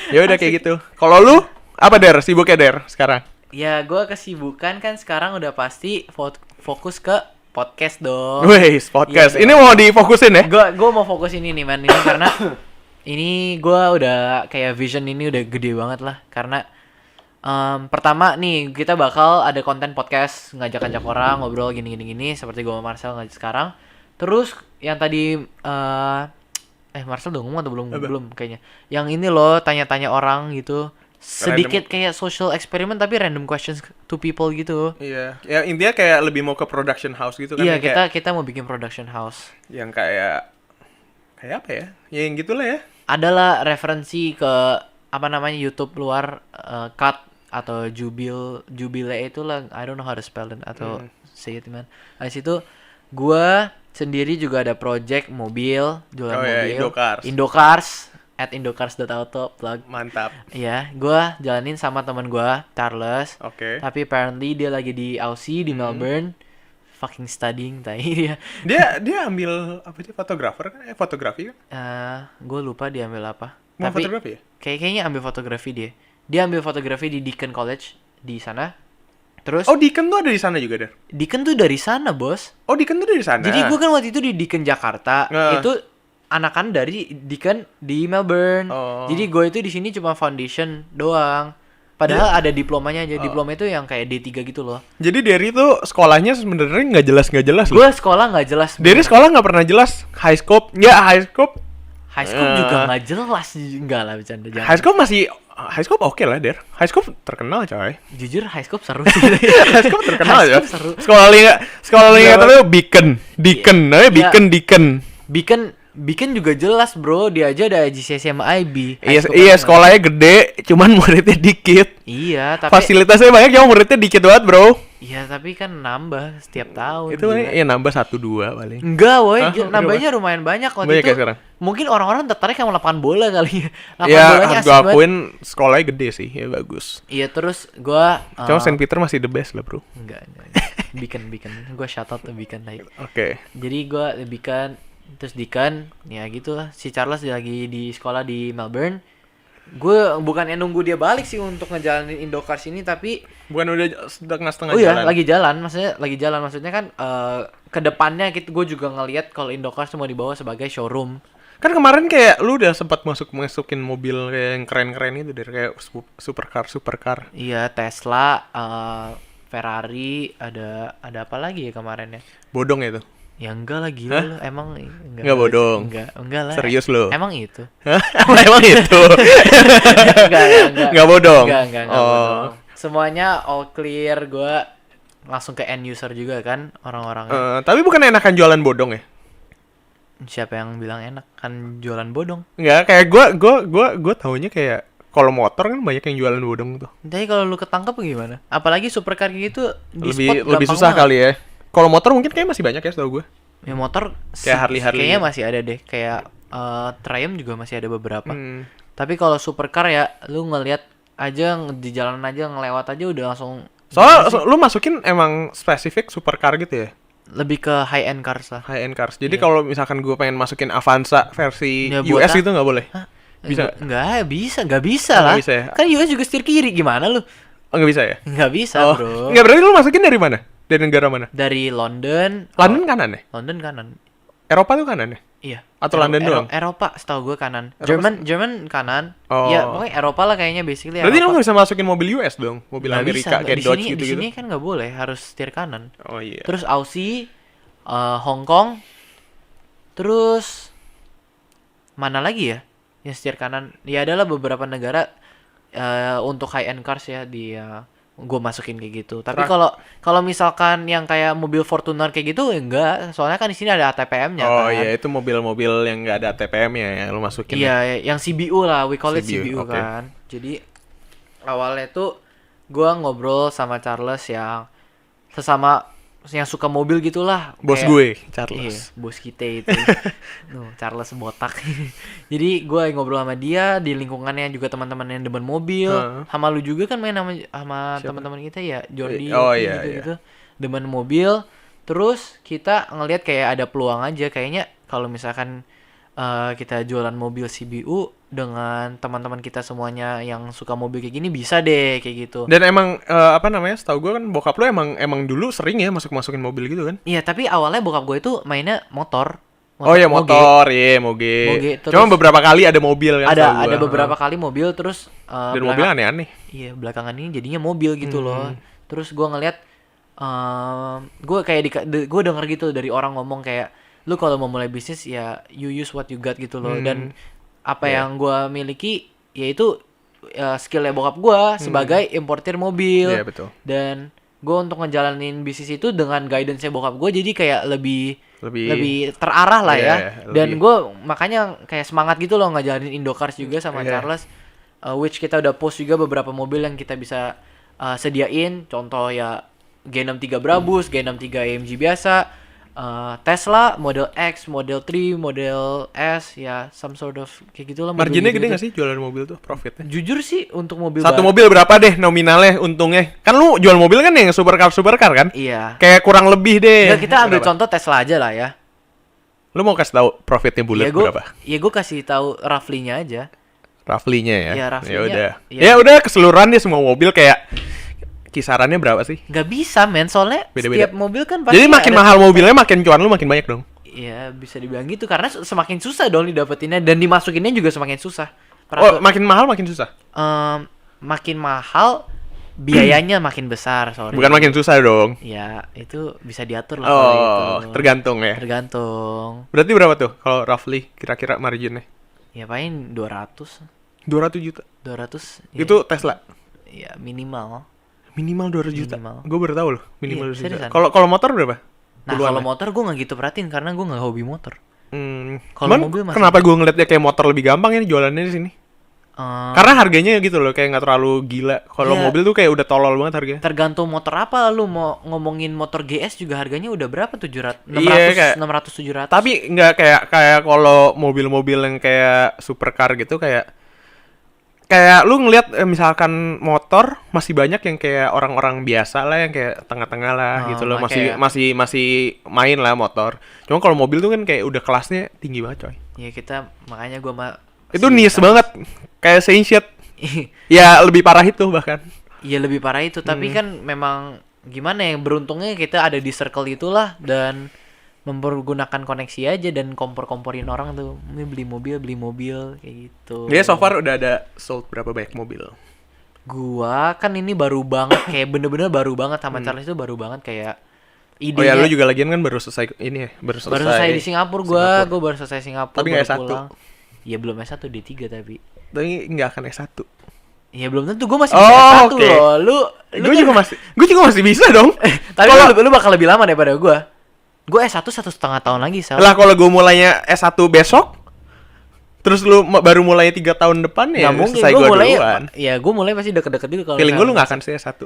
Ya udah kayak gitu. Kalau lu apa Der? Sibuknya Der sekarang? Ya, gue kesibukan kan sekarang udah pasti fokus ke podcast dong. Wih, podcast. Iya, ini mau difokusin ya? Gue mau fokus ini nih, man. Ini karena ini gue udah kayak vision ini udah gede banget lah. Karena pertama nih, kita bakal ada konten podcast, ngajak-ngajak orang ngobrol gini seperti gue sama Marcel ngajak sekarang. Terus yang tadi Marcel udah ngomong atau belum kayaknya. Yang ini loh, tanya-tanya orang gitu. Sedikit kayak social experiment tapi random questions to people gitu. Iya. Ya intinya kayak lebih mau ke production house gitu kan. Iya, kita mau bikin production house. Yang kayak apa ya? Ya yang gitulah ya. Adalah referensi ke apa namanya YouTube luar, cut atau jubile itulah, I don't know how to spell it atau say it man. Habis itu gua sendiri juga ada project mobil, jualan mobil. Indocars @indocars.auto plug. Mantap. Iya, gua jalanin sama teman gua, Charles. Oke. Tapi apparently dia lagi di Aussie di Melbourne. Fucking studying tadi dia ambil apa sih, fotografer kan? Fotografi kan? Gue lupa dia ambil apa. Mau tapi fotografi ya? Kayaknya ambil fotografi dia. Dia ambil fotografi di Deakin College di sana. Terus Deakin tuh ada di sana juga, Der? Deakin tuh dari sana, Bos. Deakin tuh dari sana. Jadi gue kan waktu itu di Deakin Jakarta, itu anakan dari Deakin di Melbourne. Jadi gue itu di sini cuma foundation doang. Padahal ada diplomanya aja. Diploma itu yang kayak D3 gitu loh. Jadi Derry tuh sekolahnya sebenarnya nggak jelas loh. Gue sekolah nggak jelas. Derry sekolah nggak pernah jelas. High scope High school juga nggak jelas. Enggak lah, bercanda. Jangan. High scope oke lah, Der. High scope terkenal coy. Jujur high school seru sih. High scope terkenal High ya. school seru. Sekolah liga tapi Beacon, namanya Beacon juga jelas bro, dia aja ada GCSE sama IB. Iya, sekolahnya gede, cuman muridnya dikit. Iya, tapi Fasilitasnya banyak, cuma muridnya dikit banget bro. iya, tapi kan nambah setiap tahun. Itu gila. paling nambah 1-2 paling. Enggak, woi, Hah? nambahnya lumayan banyak waktu Banyak itu. ya sekarang? Mungkin orang-orang tertarik sama lapangan bola kali ya. Lapangan Ya, bolanya harus asik gue banget. akuin sekolahnya gede sih, ya bagus. Iya, terus gua Cuma Saint Peter masih the best lah bro. enggak. Beacon. Gua shout out ke Beacon like. Oke. Jadi gua Beacon, terus Deacon, ya gitulah. Si Charles lagi di sekolah di Melbourne. Gue bukannya nunggu dia balik sih untuk ngejalanin Indocars ini, tapi Bukan udah setengah oh iya, jalan. lagi jalan. Maksudnya kan ke depannya gue juga ngelihat kalau Indocars mau dibawa sebagai showroom. Kan kemarin kayak lu udah sempat masukin mobil kayak yang keren-keren itu dari kayak supercar. Iya, Tesla, Ferrari, ada apa lagi ya kemarin ya? Bodong ya itu. Ya enggak lah, gila lu. Emang Enggak bodong. Enggak lah. Serius lu? Emang itu. Emang itu. Enggak bodong. Enggak bodong. Semuanya all clear, gue langsung ke end user juga kan orang-orang. Tapi bukan enakan jualan bodong ya? Siapa yang bilang enak? Kan jualan bodong. Enggak, kayak gua taunya kayak kalau motor kan banyak yang jualan bodong tuh. Tapi kalau lu ketangkep gimana? Apalagi supercar gitu di Lebih spot gampang susah banget. kali ya. Kalau motor mungkin kayak masih banyak ya setahu gue. Ya motor Kayak Harley kayaknya gitu. masih ada deh. Kayak Triumph juga masih ada beberapa. Hmm. Tapi kalau supercar ya lu ngelihat aja di jalan aja ngelewat aja udah langsung. Soalnya lu masukin emang spesifik supercar gitu ya? Lebih ke high end cars lah. High end cars. Jadi Iya. kalau misalkan gue pengen masukin Avanza versi Ya, buat US itu nggak boleh? Hah? Bisa? Nggak bisa Oh, lah. nggak bisa ya? Kan US juga setir kiri, gimana lu? Oh nggak bisa ya? Nggak bisa bro. Nggak, berarti lu masukin dari mana? Dari negara mana? Dari London. London kanan ya? London kanan. Eropa tuh kanan ya? Iya. Atau London doang? Eropa, setahu gue kanan. Eropa German kanan. Oh. Ya, pokoknya Eropa lah kayaknya basically. Berarti lu Eropa. nggak bisa masukin mobil US dong? Mobil Nggak Amerika bisa. kayak Di Dodge sini, gitu-gitu? Di sini kan nggak boleh, harus setir kanan. Oh iya. Terus Aussie, Hong Kong, terus mana lagi ya yang setir kanan? Ya adalah beberapa negara untuk high end cars ya gue masukin kayak gitu. Tapi kalau misalkan yang kayak mobil Fortuner kayak gitu enggak, soalnya kan di sini ada ATPM-nya Oh kan. iya, itu mobil-mobil yang nggak ada ATPM-nya ya, lu masukin. Iya, yang CBU lah, we call it CBU, CBU oke. kan. Jadi awalnya tuh gua ngobrol sama Charles yang sesama yang suka mobil gitulah. Bos Kayak- gue, Iya, Charles. bos kita itu. Charles botak. Jadi gue ngobrol sama dia di lingkungannya juga teman-teman yang demen mobil. Sama lu juga kan main sama Siapa? teman-teman kita ya, Jordi. Oh, Yopi, iya, gitu-gitu. Demen mobil. Terus kita ngelihat kayak ada peluang aja kayaknya kalau misalkan kita jualan mobil CBU dengan teman-teman kita semuanya yang suka mobil kayak gini bisa deh kayak gitu. Dan emang apa namanya? Setahu gue kan bokap lu emang dulu sering ya masukin mobil gitu kan? Iya, tapi awalnya bokap gue itu mainnya motor. Oh iya moge. motor, iya moge. Terus- Cuma beberapa kali ada mobil kan? setahu Ada gua. beberapa kali mobil terus Dan mobilnya aneh-aneh. Iya, belakangan ini jadinya mobil gitu loh. Terus gue ngeliat gue kayak gue denger gitu dari orang ngomong kayak lu kalau mau mulai bisnis ya you use what you got gitu loh. Dan apa yang gue miliki yaitu skillnya bokap gue sebagai importir mobil. Iya betul. Dan gue untuk ngejalanin bisnis itu dengan guidance-nya bokap gue jadi kayak lebih terarah lah ya. Dan gue makanya kayak semangat gitu loh ngejalanin Indocars juga sama Charles, which kita udah post juga beberapa mobil yang kita bisa sediain. Contoh ya G63 Brabus, G63 AMG biasa, Tesla, Model X, Model 3, Model S, ya some sort of kayak gitulah. Marginnya gede nggak sih jualan mobil tuh profitnya? Jujur sih untuk mobil Satu baru- mobil berapa deh nominalnya untungnya? Kan lu jual mobil kan yang supercar kan? Iya. Kayak kurang lebih deh. Nggak, kita ambil Berapa? contoh Tesla aja lah ya. Lu mau kasih tahu profitnya bulat berapa? Ya gue kasih tahu roughly-nya aja. Roughly-nya ya. Iya, roughly-nya. Ya udah. Iya. Ya udah keseluruhan dia semua mobil kayak kisarannya berapa sih? Nggak bisa men, soalnya Beda-beda. setiap mobil kan pasti Jadi makin ada- mahal mobilnya makin cuan lu makin banyak dong. Iya bisa dibilang gitu karena semakin susah dong didapetinnya dan dimasukinnya juga semakin susah. Oh, makin mahal makin susah. makin mahal biayanya makin besar, sorry. Bukan makin susah dong. Ya, itu bisa diatur lah kalau itu. Tergantung ya. Tergantung. Berarti berapa tuh kalau roughly kira-kira marginnya? Ya paling 200. 200 juta. 200. Ya, Itu Tesla. ya minimal. Minimal 200 juta. Minimal. Gue baru tahu loh, minimal Iya, 200 juta. seriusan. Kalau motor berapa? Nah, Puluhan kalau lah. motor gue nggak gitu perhatiin karena gue nggak hobi motor. Kalau Kalau mobil masih- kenapa gue ngeliatnya kayak motor lebih gampang ya jualannya di sini? Karena harganya gitu loh, kayak nggak terlalu gila. Kalau Iya. mobil tuh kayak udah tolol banget harganya. Tergantung motor apa, lu mau ngomongin motor GS juga harganya udah berapa, 700, 600, Iya, kayak- 600, 700. Tapi nggak kayak kalau mobil-mobil yang kayak supercar gitu kayak lu ngelihat misalkan motor masih banyak yang kayak orang-orang biasa lah yang kayak tengah-tengah lah Oh, gitu loh, kayak- masih main lah motor. Cuma kalau mobil tuh kan kayak udah kelasnya tinggi banget coy. Ya kita makanya gue Itu niche banget kayak Saint Shit. Ya lebih parah itu bahkan. Iya lebih parah itu, tapi kan memang gimana ya, beruntungnya kita ada di circle itulah dan mempergunakan koneksi aja dan kompor-komporin orang tuh. Ini beli mobil kayak gitu. Dia so far udah ada sold berapa banyak mobil? Gua kan ini baru banget, kayak bener-bener baru banget sama Charles itu baru banget kayak Oh ya, idenya. lu juga lagian kan baru selesai ini ya, baru Baru selesai di Singapura gua baru selesai Singapura. Tapi nggak baru S1. pulang. Ya belum S1, D3 tapi. Tapi nggak akan S1. Ya belum tentu, gue masih Oh, bisa S1 oke. loh. Lu Gue juga masih bisa dong. tapi Kalau- lu bakal lebih lama daripada gue. Gue S1 1,5 tahun lagi, Sal. Lah kalau gue mulainya S1 besok, terus lu baru mulainya 3 tahun depan ya Nggak mungkin, selesai gue gue mulai. duluan. Ya gue mulai pasti deket-deket dulu kalau. Feeling gue lu misalnya- nggak akan sih S1.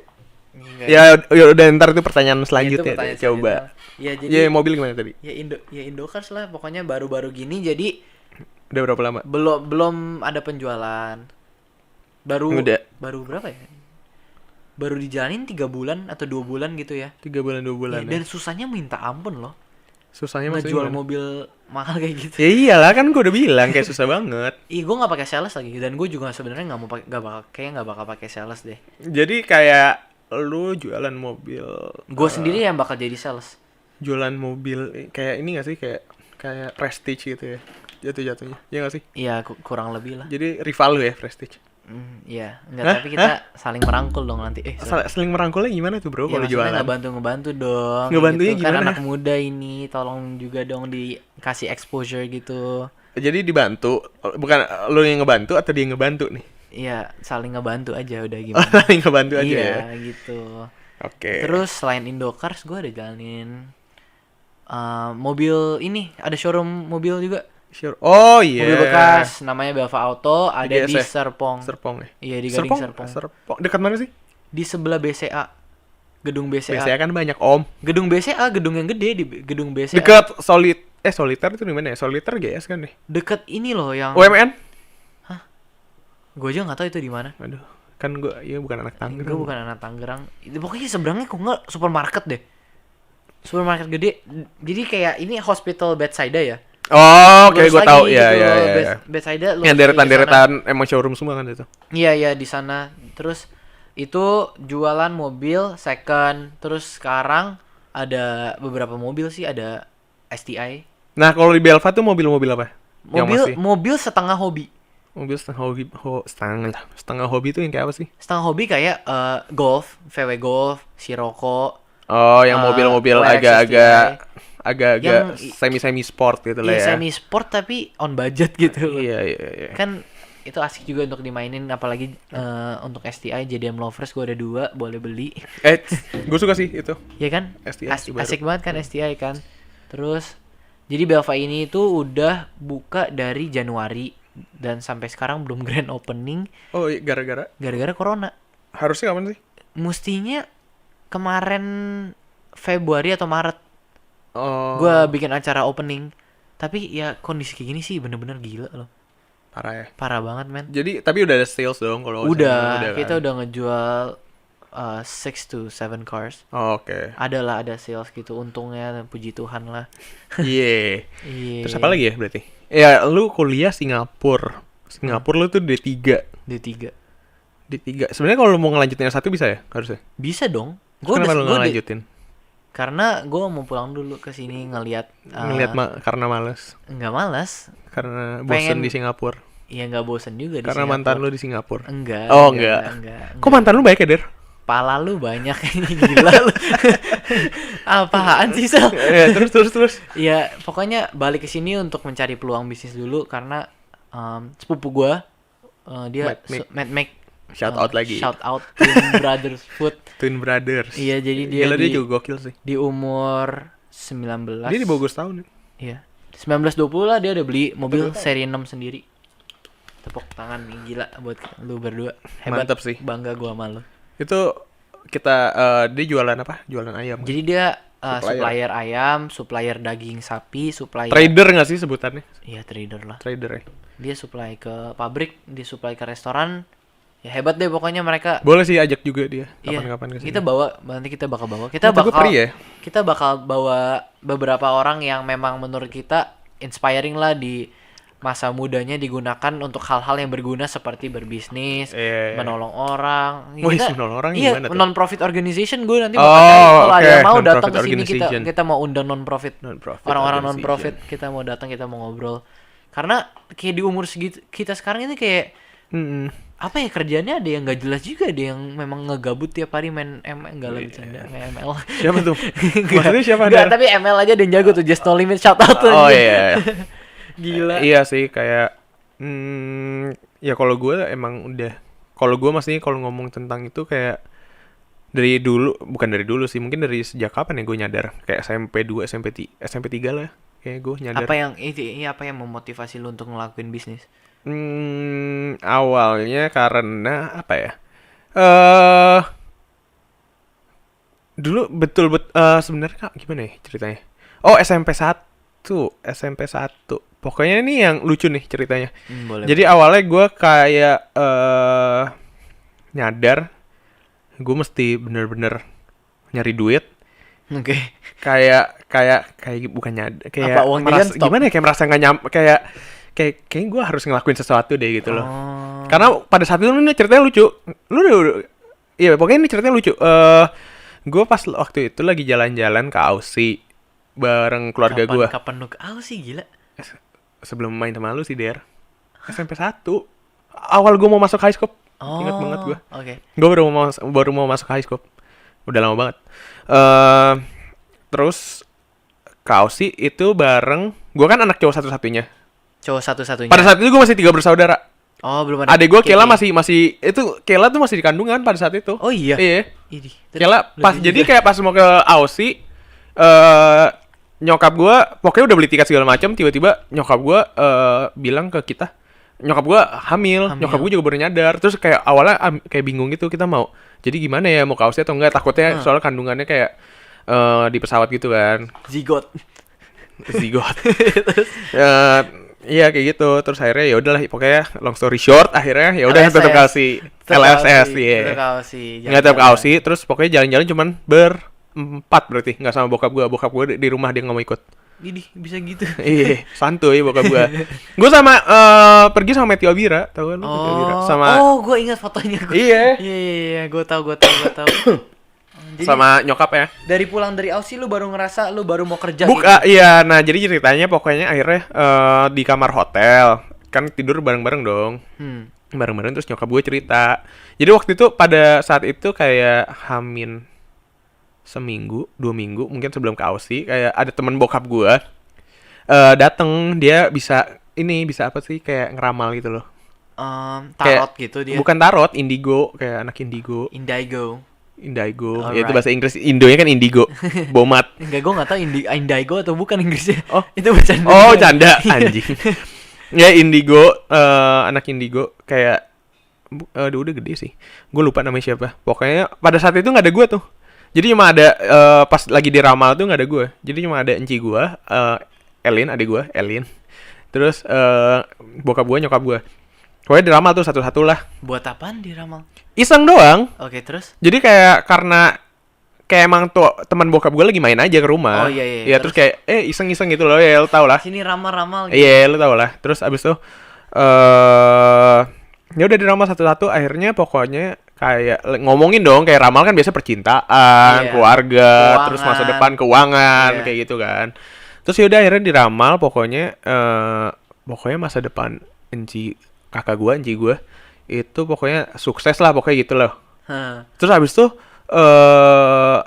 Enggak. Ya udah ntar itu pertanyaan Itu selanjutnya pertanyaan deh, coba. selanjutnya. Ya jadi Ya mobil gimana tadi? ya Indocars lah pokoknya baru-baru gini, jadi Udah berapa lama? belum ada penjualan. Udah. Baru berapa ya? Baru dijalanin 3 bulan atau 2 bulan gitu ya. 3 bulan 2 bulan Ya, ya. dan susahnya minta ampun loh. Susahnya maksudnya Ngejual gimana? mobil mahal kayak gitu. Ya iyalah kan gue udah bilang kayak susah banget. Ih, gue nggak pakai sales lagi, dan gue juga sebenarnya nggak mau pakai, nggak bakal pakai sales deh. Jadi kayak lu jualan mobil. Gue sendiri yang bakal jadi sales. Jualan mobil kayak ini gak sih, kayak Prestige gitu ya. Jatuh-jatuhnya. Ya gak sih? Iya, kurang lebih lah. Jadi rival lu ya Prestige. Iya, enggak, Hah? tapi kita saling merangkul dong nanti. Seling merangkulnya gimana tuh bro Ya, kalau maksudnya jualan? ngebantu dong. Ngebantunya gitu. Kan gimana? anak muda ini, tolong juga dong dikasih exposure gitu. Jadi dibantu, bukan lu yang ngebantu atau dia yang ngebantu nih? Iya, saling ngebantu aja udah Oh, gimana. saling ngebantu aja Iya, ya. gitu. Oke. Terus selain Indocars, gue ada jalanin mobil ini, ada showroom mobil juga. Sure. Oh iya. Mobil bekas, namanya Belva Auto, ada Di di GS ya? Serpong. Serpong ya. Iya, di Gading Serpong. Serpong. Dekat mana sih? Di sebelah BCA. Gedung BCA. Biasanya kan banyak om. Gedung BCA, gedung yang gede di gedung BCA. Dekat Soliter itu di mana ya? Soliter GS kan nih. Deket ini loh yang UMN? gue aja nggak tahu itu di mana. Aduh, kan gue ya bukan anak Tangerang. Gue bukan anak Tangerang. Itu pokoknya seberangnya kok nggak supermarket deh. Supermarket gede. Jadi kayak ini hospital bedside ya. Oh, oke, Lurus gue lagi tahu. gitu, Iya, iya, iya. Bedside Yang lurus lagi ke sana. deretan-deretan emang showroom semua kan itu. Iya iya di sana. Terus itu jualan mobil second. Terus sekarang ada beberapa mobil sih, ada STI. Nah, kalau di Belva tuh mobil-mobil apa? Yang masih Mobil setengah hobi. mobil setengah hobi tuh yang kayak apa sih? Setengah hobi kayak Golf, VW Golf, Sirocco. Oh, yang mobil-mobil WRX agak-agak Yang semi sport gitu lah Iya, ya. semi sport tapi on budget gitu. Iya, iya, iya. Kan itu asik juga untuk dimainin, apalagi untuk STI JDM Lovers gue ada 2, boleh beli. Gue suka sih itu. Ya kan? STI baru. Asik banget kan STI kan. Terus jadi Belva ini tuh udah buka dari Januari dan sampai sekarang belum grand opening Oh, iya, gara-gara gara-gara corona. harusnya kapan sih? Mestinya kemarin Februari atau Maret Oh, gue bikin acara opening. Tapi ya kondisi kayak gini sih bener-bener gila loh. parah ya. Parah banget men. Jadi tapi udah ada sales dong kalau Udah, kan? kita udah ngejual 6 to 7 cars. Oh, oke. Ada sales gitu, untungnya, puji Tuhan lah. Iya. Iya. Terus apa lagi ya berarti? Ya, lu kuliah Singapura. Lu tuh D3. D3. D3. Sebenarnya kalau lu mau ngelanjutin S1 bisa ya? Harusnya. Bisa dong. Terus kenapa lu nggak lanjutin? Karena gue mau pulang dulu ke sini ngelihat Karena males. nggak malas. Karena bosen Pengen- di Singapura. ya nggak bosen juga di Karena Singapura. mantan lu di Singapura. Enggak. Oh, enggak. Kok mantan lu banyak ya, Der? Pala lu banyak. Gila lu. Apaan sih, Sal? Ya, terus. Ya, pokoknya balik ke sini untuk mencari peluang bisnis dulu karena sepupu gua dia Mad Mac. Shout out lagi. Shout out Twin Brothers Food. Twin Brothers. Iya, jadi dia Gila, dia juga gokil sih. di umur 19. Dia di Bogor tahun. Iya. 19-20 lah dia udah beli mobil seri 6 sendiri. Tepuk tangan nih, gila buat lu berdua. Hebat. Mantap sih. Bangga gua sama lu. Itu kita dia jualan apa? Jualan ayam. Jadi dia Supplier. supplier ayam, supplier daging sapi, supplier Trader nggak sih sebutannya? Iya, trader lah. Trader ya. Dia supply ke pabrik, dia supply ke restoran. Ya hebat deh pokoknya mereka. Boleh sih ajak juga dia Iya. kapan-kapan ke sini. Kita bawa, nanti kita bakal bawa. Kita Kata gua bakal free ya? Kita bakal bawa beberapa orang yang memang menurut kita inspiring lah di masa mudanya, digunakan untuk hal-hal yang berguna seperti berbisnis, Iya. menolong orang. Wih, menolong orang iya, gimana tuh? non-profit organization gue nanti Oh, bakal cari. Kalau oke, ada yang mau datang non-profit ke sini organization. kita mau undang non-profit. Non-profit Orang-orang organization. non-profit kita mau datang, kita mau ngobrol. Karena kayak di umur segitu kita sekarang ini kayak apa ya, kerjaannya ada yang nggak jelas juga, ada yang memang ngegabut tiap hari main ML, enggak lah bercanda, main ML. Siapa tuh? Maksudnya siapa? Enggak, Dar? tapi ML aja ada yang jago tuh, Just No Limit, shout out tuh. Oh iya. Gila. Iya sih kayak ya kalau gue emang udah, kalau gue maksudnya kalau ngomong tentang itu kayak dari dulu, bukan dari dulu sih, mungkin dari sejak kapan ya gue nyadar, kayak SMP 2, SMP 3 lah kayak gue nyadar. Apa yang apa yang memotivasi lu untuk ngelakuin bisnis? Awalnya karena apa ya? Dulu sebenarnya Kak, gimana ya ceritanya? Oh, SMP 1. Pokoknya ini yang lucu nih ceritanya. Boleh. Jadi awalnya gue kayak nyadar gue mesti bener-bener nyari duit. Oke. Kayak bukan nyadar, kayak Apa uangnya merasa, kan stop? gimana ya, kayak merasa nggak kayak gue harus ngelakuin sesuatu deh gitu loh. Oh. Karena pada saat itu ini ceritanya lucu. Iya, pokoknya ini ceritanya lucu. Gue pas waktu itu lagi jalan-jalan ke Aussie bareng keluarga gue. Kapan lu ke sih, gila. Sebelum main sama lu sih, Der. SMP 1. Awal gue mau masuk high school. Ingat banget gue. Oke. Gue baru mau masuk high school. Udah lama banget. Terus ke Aussie itu bareng. Gue kan anak cowok satu-satunya. Cowok satu-satunya. Pada saat itu gue masih 3 bersaudara. Oh, belum ada. Adek gue Kela Kayaknya. masih itu, Kela tuh masih di kandungan pada saat itu. Oh iya. Iya. Idih. Kela Terus pas lu jadi juga. kayak pas mau ke Aussie, nyokap gue pokoknya udah beli tiket segala macam, tiba-tiba nyokap gue bilang ke kita, nyokap gue hamil. Nyokap gue juga baru nyadar. Terus kayak awalnya kayak bingung gitu, kita mau jadi gimana ya, mau ke Aussie atau enggak, takutnya soalnya kandungannya kayak di pesawat gitu kan. Zigot. Iya kayak gitu. Terus akhirnya ya udahlah, pokoknya long story short akhirnya ya udah LSS. tetap kasih LSS ya. Tetap Aussie. Nggak tetap ke Aussie, terus pokoknya jalan-jalan cuman berempat berarti, nggak sama bokap gue di rumah, dia nggak mau ikut. Idih, bisa gitu. Iya, santuy bokap gue. Gue sama pergi sama Matthew Abira, tahu kan? Matthew Abira. Sama gue ingat fotonya. Iya. Iya, gue tahu. Jadi, sama nyokap ya. dari pulang dari Aussie lu baru ngerasa lu baru mau kerja Buka, iya. Nah, jadi ceritanya pokoknya akhirnya di kamar hotel kan tidur bareng-bareng dong. Bareng-bareng, terus nyokap gue cerita. Jadi waktu itu pada saat itu kayak hamin seminggu, 2 minggu mungkin sebelum ke Aussie, kayak ada teman bokap gue dateng, dia bisa apa sih, kayak ngeramal gitu loh. tarot gitu dia. Bukan tarot, indigo, kayak anak indigo. Indigo, ya itu Alright. bahasa Inggris, Indonya kan indigo, bomat. Enggak, gue nggak tahu indigo atau bukan Inggrisnya. Oh. Itu bercanda. Oh, canda, anjing. Ya indigo, anak indigo kayak udah gede sih. Gue lupa namanya siapa. Pokoknya pada saat itu nggak ada gue tuh. Jadi cuma ada pas lagi di ramal tuh nggak ada gue. Jadi cuma ada enci gue, Elin, adik gue, Elin. Terus bokap gue, nyokap gue. Pokoknya diramal tuh satu-satu lah. Buat apaan diramal? Iseng doang. Oke, terus? Jadi kayak karena kayak emang tuh teman bokap gue lagi main aja ke rumah. Oh, iya. Ya terus kayak iseng-iseng gitu loh, ya lo tau lah. Sini ramal-ramal gitu. Iya, lo tau lah. Terus abis itu ya udah diramal satu-satu. Akhirnya pokoknya kayak ngomongin dong, kayak ramal kan biasa percintaan, Iya. keluarga, Keuangan. terus masa depan, keuangan, Iya. kayak gitu kan. Terus yaudah akhirnya diramal pokoknya masa depan Enci kakak gue, Enci gue itu pokoknya sukses lah pokoknya gitu loh. Hah. Terus habis itu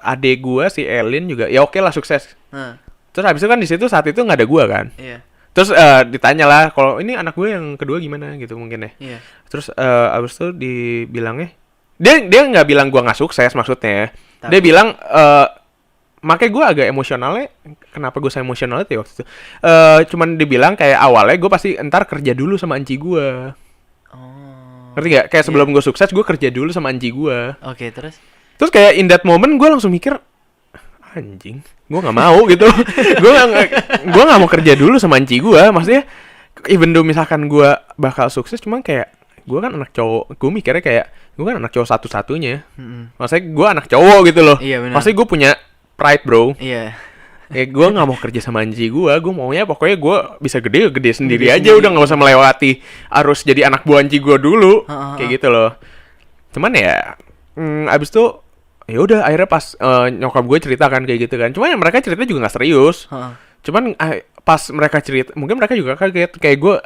adik gue si Elin juga ya oke lah sukses. Hah. Terus habis itu kan di situ saat itu nggak ada gue kan. Iya. Terus ditanya lah kalau ini anak gue yang kedua gimana gitu mungkin ya. Iya. Terus habis itu dibilangnya dia nggak bilang gue nggak sukses maksudnya. Tapi- Dia bilang makanya gue agak emosionalnya. Kenapa gue saya emosionalnya tuh ya waktu itu? Cuman dibilang kayak awalnya gue pasti entar kerja dulu sama Enci gue. Oh. Ngerti gak? Kayak sebelum gue sukses gue kerja dulu sama Enci gue. Oke, terus? Terus kayak in that moment gue langsung mikir anjing, gue nggak mau gitu. gue nggak mau kerja dulu sama Enci gue. Maksudnya even though misalkan gue bakal sukses, cuman kayak gue kan anak cowok. Gue mikirnya kayak gue kan anak cowok satu-satunya. Maksudnya gue anak cowok gitu loh. Iya, benar. Maksudnya gue punya pride bro. Iya. Gue nggak mau kerja sama Enci gue maunya pokoknya gue bisa gede sendiri Gede aja, sendiri. udah nggak usah melewati harus jadi anak buah Enci gue dulu, Ha, ha, kayak ha. gitu loh. Cuman ya abis itu ya udah akhirnya pas nyokap gue cerita kan kayak gitu kan, cuman mereka cerita juga nggak serius. Heeh. Cuman pas mereka cerita mungkin mereka juga kaget kayak gue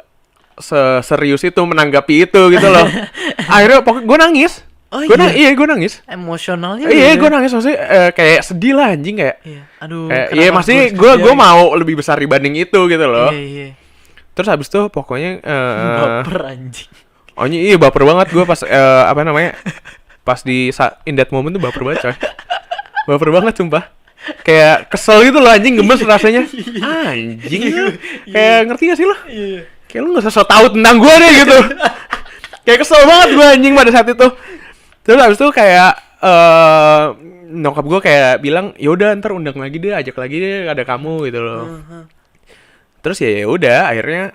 serius itu menanggapi itu gitu loh. Akhirnya pokoknya gue nangis. Oh, Iya gue nangis. Emosionalnya. Iya gue nangis maksudnya kayak sedih lah anjing kayak. Iya. Aduh. Iya kenapa masih harus gue kerja? mau lebih besar dibanding itu gitu loh. Iya, iya. Terus habis itu pokoknya Baper anjing. oh iya baper banget gue pas apa namanya pas in that moment tuh baper banget coy. Baper banget sumpah. Kayak kesel gitu loh anjing, gemes rasanya. Anjing lu. Kayak ngerti gak sih lo? Iya. Kayak lu gak usah so tau tentang gue deh gitu. Kayak kesel banget gue anjing pada saat itu. Terus habis itu kayak nyokap gue kayak bilang ya udah ntar undang lagi deh, ajak lagi deh ada kamu gitu loh. Terus ya udah akhirnya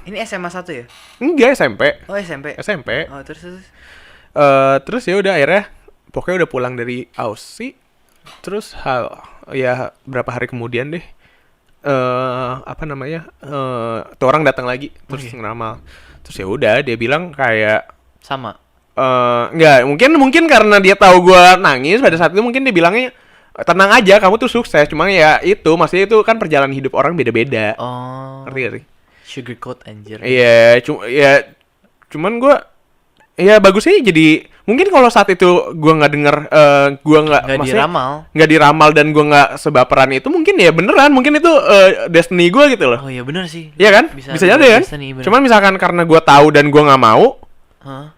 Ini SMA 1 ya? enggak SMP. Oh, SMP. SMP. Oh, terus. Terus ya udah akhirnya pokoknya udah pulang dari Aussie. Terus ya berapa hari kemudian deh apa namanya tuh orang datang lagi terus ngeramal. Terus ya udah dia bilang kayak Sama. enggak, mungkin karena dia tahu gue nangis pada saat itu, mungkin dia bilangnya tenang aja, kamu tuh sukses. Cuma ya itu, maksudnya itu kan perjalanan hidup orang beda-beda. Oh. Ngerti gak sih? Sugarcoat anjir. Iya, cuman gue, ya bagusnya jadi mungkin kalau saat itu gue nggak denger, gue nggak maksudnya nggak diramal dan gue nggak sebaperan itu, mungkin ya beneran, mungkin itu destiny gue gitu loh. Oh iya bener sih. Iya kan? Bisa jadi kan? destiny, bener. Cuman misalkan karena gue tahu dan gue nggak mau. Hah?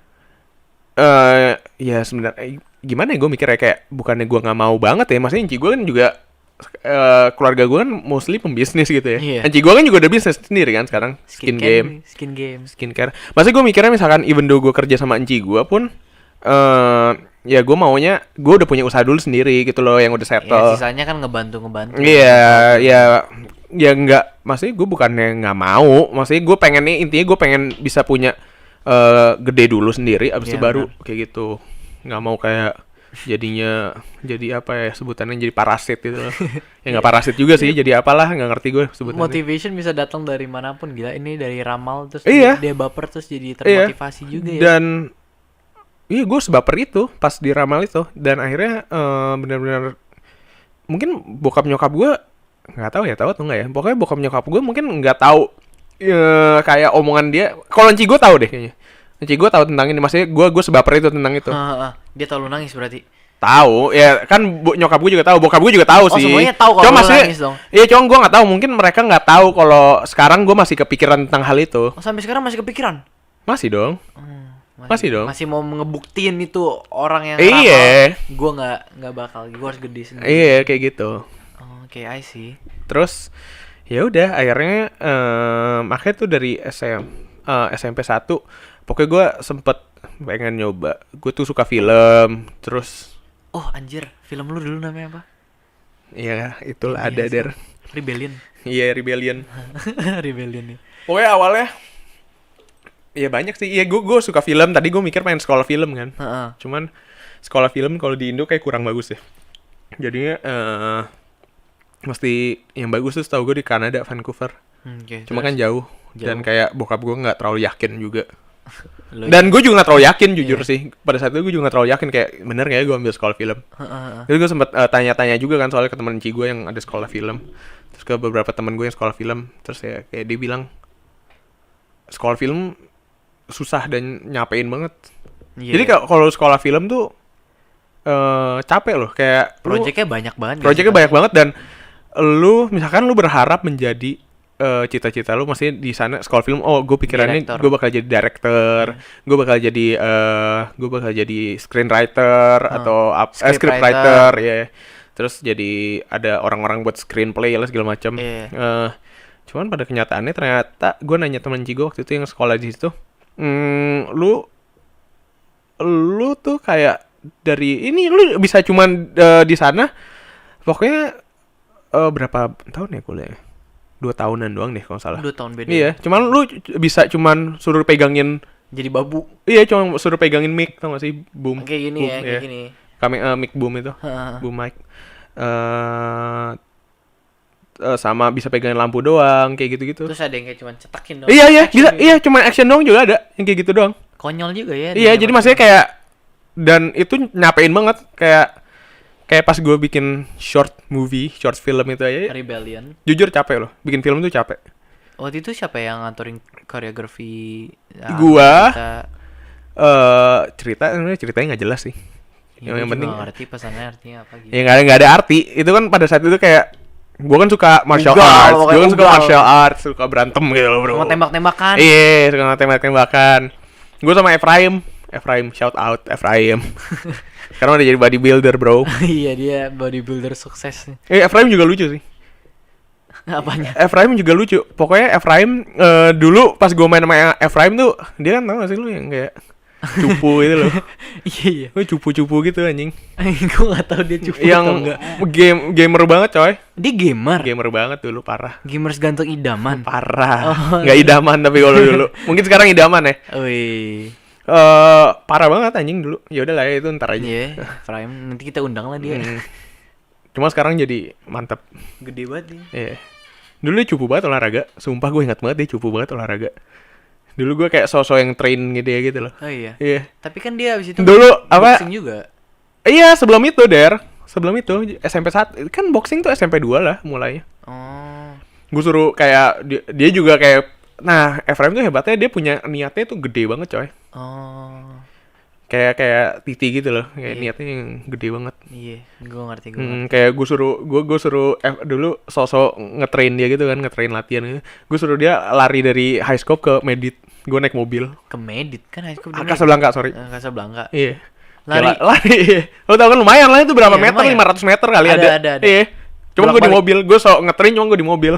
Ya sebenarnya gimana ya, gue mikirnya kayak bukannya gue nggak mau banget ya, maksudnya Enci gue kan juga keluarga gue kan mostly pembisnis gitu ya. Iya. Enci gue kan juga udah bisnis sendiri kan sekarang, skin care. Maksudnya gue mikirnya misalkan even though gue kerja sama Enci gue pun ya gue maunya gue udah punya usaha dulu sendiri gitu loh yang udah Ya, settle. sisanya kan ngebantu. Iya, ya nggak, maksudnya gue bukannya nggak mau, maksudnya gue pengennya, intinya gue pengen bisa punya gede dulu sendiri, abis itu Iya, baru kayak gitu. Nggak mau kayak jadinya jadi apa ya sebutannya, jadi parasit gitu loh. Ya nggak parasit juga sih, jadi apalah nggak ngerti gue sebutannya. Motivation bisa datang dari manapun, gila. Ini dari ramal terus Iya. dia baper terus jadi termotivasi juga ya. Dan iya gue sebaper itu pas di ramal itu, dan akhirnya benar-benar mungkin bokap nyokap gue nggak tahu ya, tahu atau nggak ya, pokoknya bokap nyokap gue mungkin nggak tahu kayak omongan dia. Kalau Enci gue tahu deh kayaknya. Enci gue tahu tentang ini, maksudnya gue sebaper itu tentang itu. Dia tahu lu nangis berarti. Tahu ya kan, nyokap gue juga tahu, bokap gue juga tahu sih. Semuanya tahu kalau Cuma lu maksudnya, nangis dong. iya cuma gue nggak tahu, mungkin mereka nggak tahu kalau sekarang gue masih kepikiran tentang hal itu. Oh, sampai sekarang masih kepikiran? Masih dong. Masih dong. Masih mau ngebuktiin itu orang yang Iya. ramal. Gue nggak bakal, gue harus gede sendiri. Iya kayak gitu. Oh, oke, I see. Terus ya udah akhirnya akhirnya tuh dari SMP 1 pokoknya gue sempet pengen nyoba. Gue tuh suka film. Terus Oh anjir, film lu dulu namanya apa? ya itulah Iya ada sih. der. Rebellion. Iya Rebellion. Rebellion nih. Pokoknya awalnya ya banyak sih. Iya gue suka film. Tadi gue mikir pengen sekolah film kan. Heeh. Cuman sekolah film kalau di Indo kayak kurang bagus ya. Jadinya mesti yang bagus tuh setahu gue di Kanada, Vancouver. Oke, Cuma terus? kan jauh. Dan kayak bokap gue nggak terlalu yakin juga. Lu- Dan gue juga nggak terlalu yakin jujur Iya. sih. Pada saat itu gue juga nggak terlalu yakin kayak bener nggak ya gue ambil sekolah film. Heeh. Jadi gue sempet tanya-tanya juga kan soalnya ke temen Ci gue yang ada sekolah film. Terus ke beberapa temen gue yang sekolah film. Terus ya kayak dia bilang sekolah film susah dan nyapein banget. Iya. Jadi kalau sekolah film tuh capek loh, kayak Projectnya banyak banget. Projectnya banyak banget, dan lu misalkan lu berharap menjadi cita-cita lu masih di sana sekolah film, gue pikirannya Director. gue bakal jadi director, gue bakal jadi screenwriter atau scriptwriter ya. Terus jadi ada orang-orang buat screenplay lah segala macam. Cuman pada kenyataannya ternyata gue nanya temen Cigo waktu itu yang sekolah di situ, lu tuh kayak dari ini lu bisa cuman di sana pokoknya berapa tahun ya kuliah? 2 tahunan doang deh kalau salah. 2 tahun beda. Iya, cuman lu bisa cuman suruh pegangin, Jadi babu. iya cuma suruh pegangin mic, tau gak sih, boom. Kayak gini boom, ya, kayak gini. Mic boom itu, boom mic. Sama bisa pegangin lampu doang, kayak gitu-gitu. Terus ada yang kayak cuman cetakin doang. Iya, Action bisa, gitu. iya cuma action doang juga ada, yang kayak gitu doang. Konyol juga ya. Iya, jadi maksudnya kayak, dan itu nyapein banget, kayak pas gue bikin short film itu aja, Rebellion. jujur capek loh, bikin film tuh capek. Waktu itu siapa yang ngaturin koreografi? Gua. Cerita. Ceritanya nggak jelas sih. Ya, yang penting nggak ngerti pesannya artinya apa gitu. ya nggak ada arti. Itu kan pada saat itu kayak gue kan suka martial Ugal, arts, pokoknya gue kan suka ugal. martial arts, suka berantem gitu loh bro. Sama tembak-tembakan. Iya, suka tembak-tembakan. Gue sama Efraim, shout out Efraim. Sekarang udah jadi bodybuilder bro. Iya, dia bodybuilder sukses. Efraim juga lucu sih. Apanya? Efraim juga lucu. Pokoknya Efraim dulu pas gue main sama Efraim tuh, dia kan tau gak sih lu yang kayak cupu gitu loh. Iya. Gue cupu-cupu gitu anjing. Gue nggak tahu dia cupu Yang atau enggak. gamer banget coy. Dia gamer. Gamer banget dulu, parah. Gamers ganteng idaman. Parah. Nggak idaman tapi kalau dulu. Mungkin sekarang idaman ya. Wih. Parah banget anjing dulu. Ya udah lah ya, itu ntar aja. Iya, Prime. Nanti kita undang lah dia. Cuma sekarang jadi mantep. Gede banget dia. Iya. Dulu dia cupu banget olahraga. Sumpah gue ingat banget dia cupu banget olahraga. Dulu gue kayak sosok yang train gitu loh. Oh iya. Iya. Tapi kan dia abis itu Dulu apa? boxing juga. Iya, sebelum itu, Sebelum itu SMP 1 kan boxing tuh SMP 2 lah mulainya. Oh. Gue suruh kayak dia juga kayak, nah Efraim tuh hebatnya dia punya niatnya tuh gede banget coy. Oh. Kayak Titi gitu loh, kayak Iya. niatnya yang gede banget. Iya, gue ngerti. Kayak gue suruh dulu sosok ngetrain dia gitu kan, ngetrain latihan gitu. Gue suruh dia lari dari high scope ke medit. Gue naik mobil. Ke Medit kan high school. Casablanca, sorry. Casablanca. Iya. Lari. Lari. Lo tau kan lumayan lah itu berapa Iya, meter? lumayan. 500 meter kali Ada. Iya. Cuma gue di Bolak-balik. mobil, gue sok ngetrain cuma gue di mobil.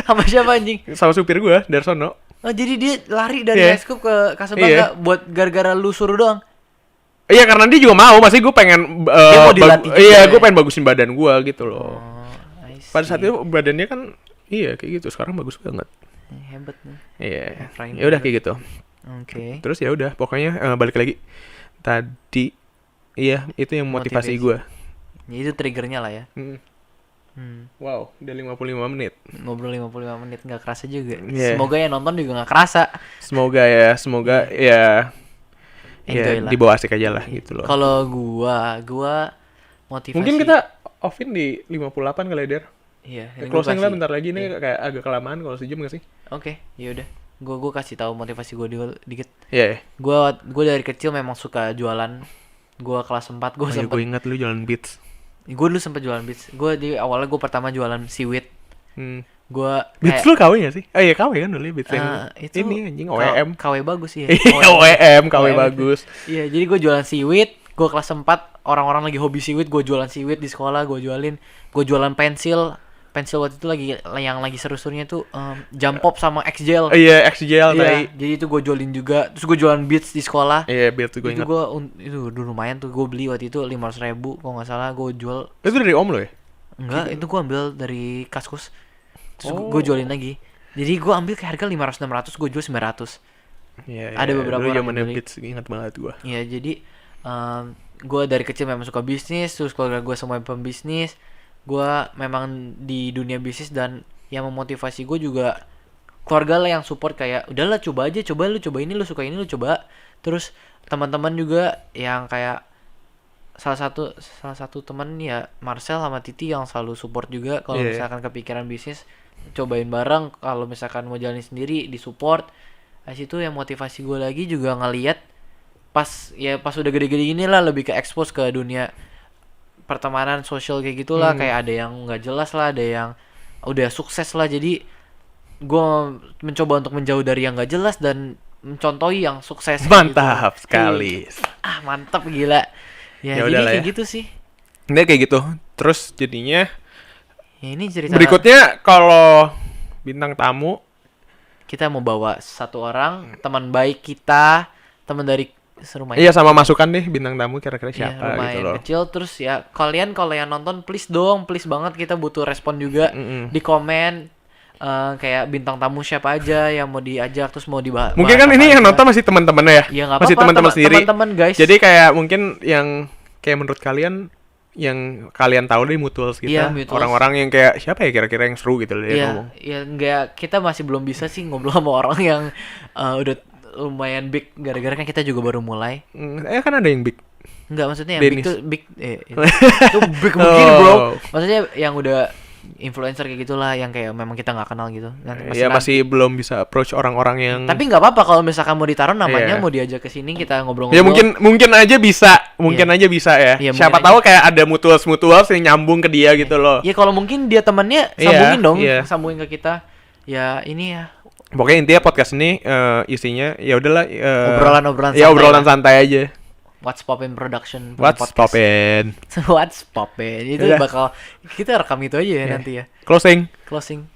Sama siapa anjing? Sama supir gue, Darsono. Oh, jadi dia lari dari Iya. high school ke Casablanca buat gara-gara lu suruh doang. Iya karena dia juga mau, masih gue pengen Dia mau dilatih juga iya, ya? gue pengen bagusin badan gue gitu loh. Oh, I see. Pada saat itu badannya kan iya kayak gitu, sekarang bagus banget. Hebat nih. Iya. Efraim Ya udah hebat. kayak gitu. Oke. Terus ya udah, pokoknya balik lagi. Tadi iya, itu yang motivasi Motivasi. gue. Ya, itu triggernya lah ya. Wow, udah 55 menit. Ngobrol 55 menit nggak kerasa juga. Iya. Semoga yang nonton juga nggak kerasa. Semoga ya Enjoy lah. dibawa asik aja lah gitu loh. Kalau gua motivasi. Mungkin kita offin di 58 kali ya, Der. Iya, ini gua Closing lah kasih- bentar lagi nih, Iya. kayak agak kelamaan kalau sejam gak sih? Oke, ya udah. Gua kasih tahu motivasi gua dikit. Iya. Gua dari kecil memang suka jualan. Gua kelas 4 gua sempet. Gue ingat lu jualan beats. Gua dulu sempet jualan beats. Awalnya gua pertama jualan seaweed. Gua Beats lu KW gak sih? Oh iya KW kan dulu ya Beats yang itu ini anjing OEM. KW bagus ya. OEM KW bagus. Iya, jadi gue jualan seaweed. Gue kelas 4, orang-orang lagi hobi seaweed, gue jualan seaweed di sekolah, gue jualan pensil. Pensil waktu itu yang lagi seru-serunya tuh jump pop sama X gel. Iya, XGL Iya, tadi. jadi itu gue jualin juga. Terus gue jualan beats di sekolah. Iya, Beats gue Itu ingat. itu dulu lumayan tuh, gue beli waktu itu 500.000 kalau nggak salah, gue jual. Itu dari Om lo ya? Enggak, itu gue ambil dari Kaskus. Terus Oh. gue jualin lagi. Jadi gue ambil ke harga 500-600, gue jual 900. Iya. Ada beberapa dulu orang zamannya yang beli. Beats, ingat banget gue. Iya, jadi gue dari kecil memang suka bisnis, terus keluarga gue semua pembisnis. Gue memang di dunia bisnis, dan yang memotivasi gue juga keluarga lah yang support, kayak udahlah coba aja, lu coba ini, lu suka ini lu coba. Terus teman-teman juga yang kayak salah satu teman ya, Marcel sama Titi, yang selalu support juga kalau Iya. misalkan kepikiran bisnis, cobain bareng. Kalau misalkan mau jalanin sendiri, disupport. Habis itu yang motivasi gue lagi juga ngelihat pas udah gede-gede gini lah, lebih ke expose ke dunia pertemanan sosial kayak gitulah. Kayak ada yang nggak jelas lah, ada yang udah sukses lah. Jadi gue mencoba untuk menjauh dari yang nggak jelas dan mencontohi yang sukses. Mantap gitu. sekali. Mantap gila. Ya jadi kayak gitu sih. Ini kayak gitu. Terus jadinya Ya ini cerita berikutnya kalau bintang tamu kita mau bawa satu orang teman baik kita, teman dari serumah. iya, sama masukan deh bintang tamu kira-kira Iya, siapa gitu lumayan loh. kecil. Terus ya kalian kalau yang nonton please dong, please banget, kita butuh respon juga di komen. Kayak bintang tamu siapa aja yang mau diajak, terus mau dibahas. Mungkin kan ini yang nonton masih teman-teman ya? Ya nggak Masih apa-apa, teman-teman sendiri. teman-teman guys. Jadi kayak mungkin yang kayak menurut kalian yang kalian tahu deh mutuals kita, Iya, mutuals. orang-orang yang kayak siapa ya kira-kira yang seru gitu loh dia Iya, ngomong. ya enggak, kita masih belum bisa sih ngobrol sama orang yang udah lumayan big, gara-gara kan kita juga baru mulai. Kan ada yang big. Enggak, maksudnya yang Dennis. big tuh big itu big begini, Bro. Oh. Maksudnya yang udah influencer kayak gitulah, yang kayak memang kita nggak kenal gitu. Ya masih belum bisa approach orang-orang yang. Tapi nggak apa-apa kalau misalkan mau ditaruh namanya, Iya. mau diajak ke sini kita ngobrol-ngobrol. Ya mungkin aja bisa, aja bisa ya. Iya, Siapa mungkin tahu kayak ada mutuals yang nyambung ke dia gitu loh. Ya kalau mungkin dia temannya Iya, sambungin dong, iya. sambungin ke kita. Ya ini ya Pokoknya intinya podcast ini isinya ya udahlah obrolan-obrolan ya santai obrolan lah. santai aja. What's Poppin' Production. What's poppin'? What's Poppin'. Itu Udah. bakal kita rekam itu aja ya Iya. nanti ya. Closing. Closing.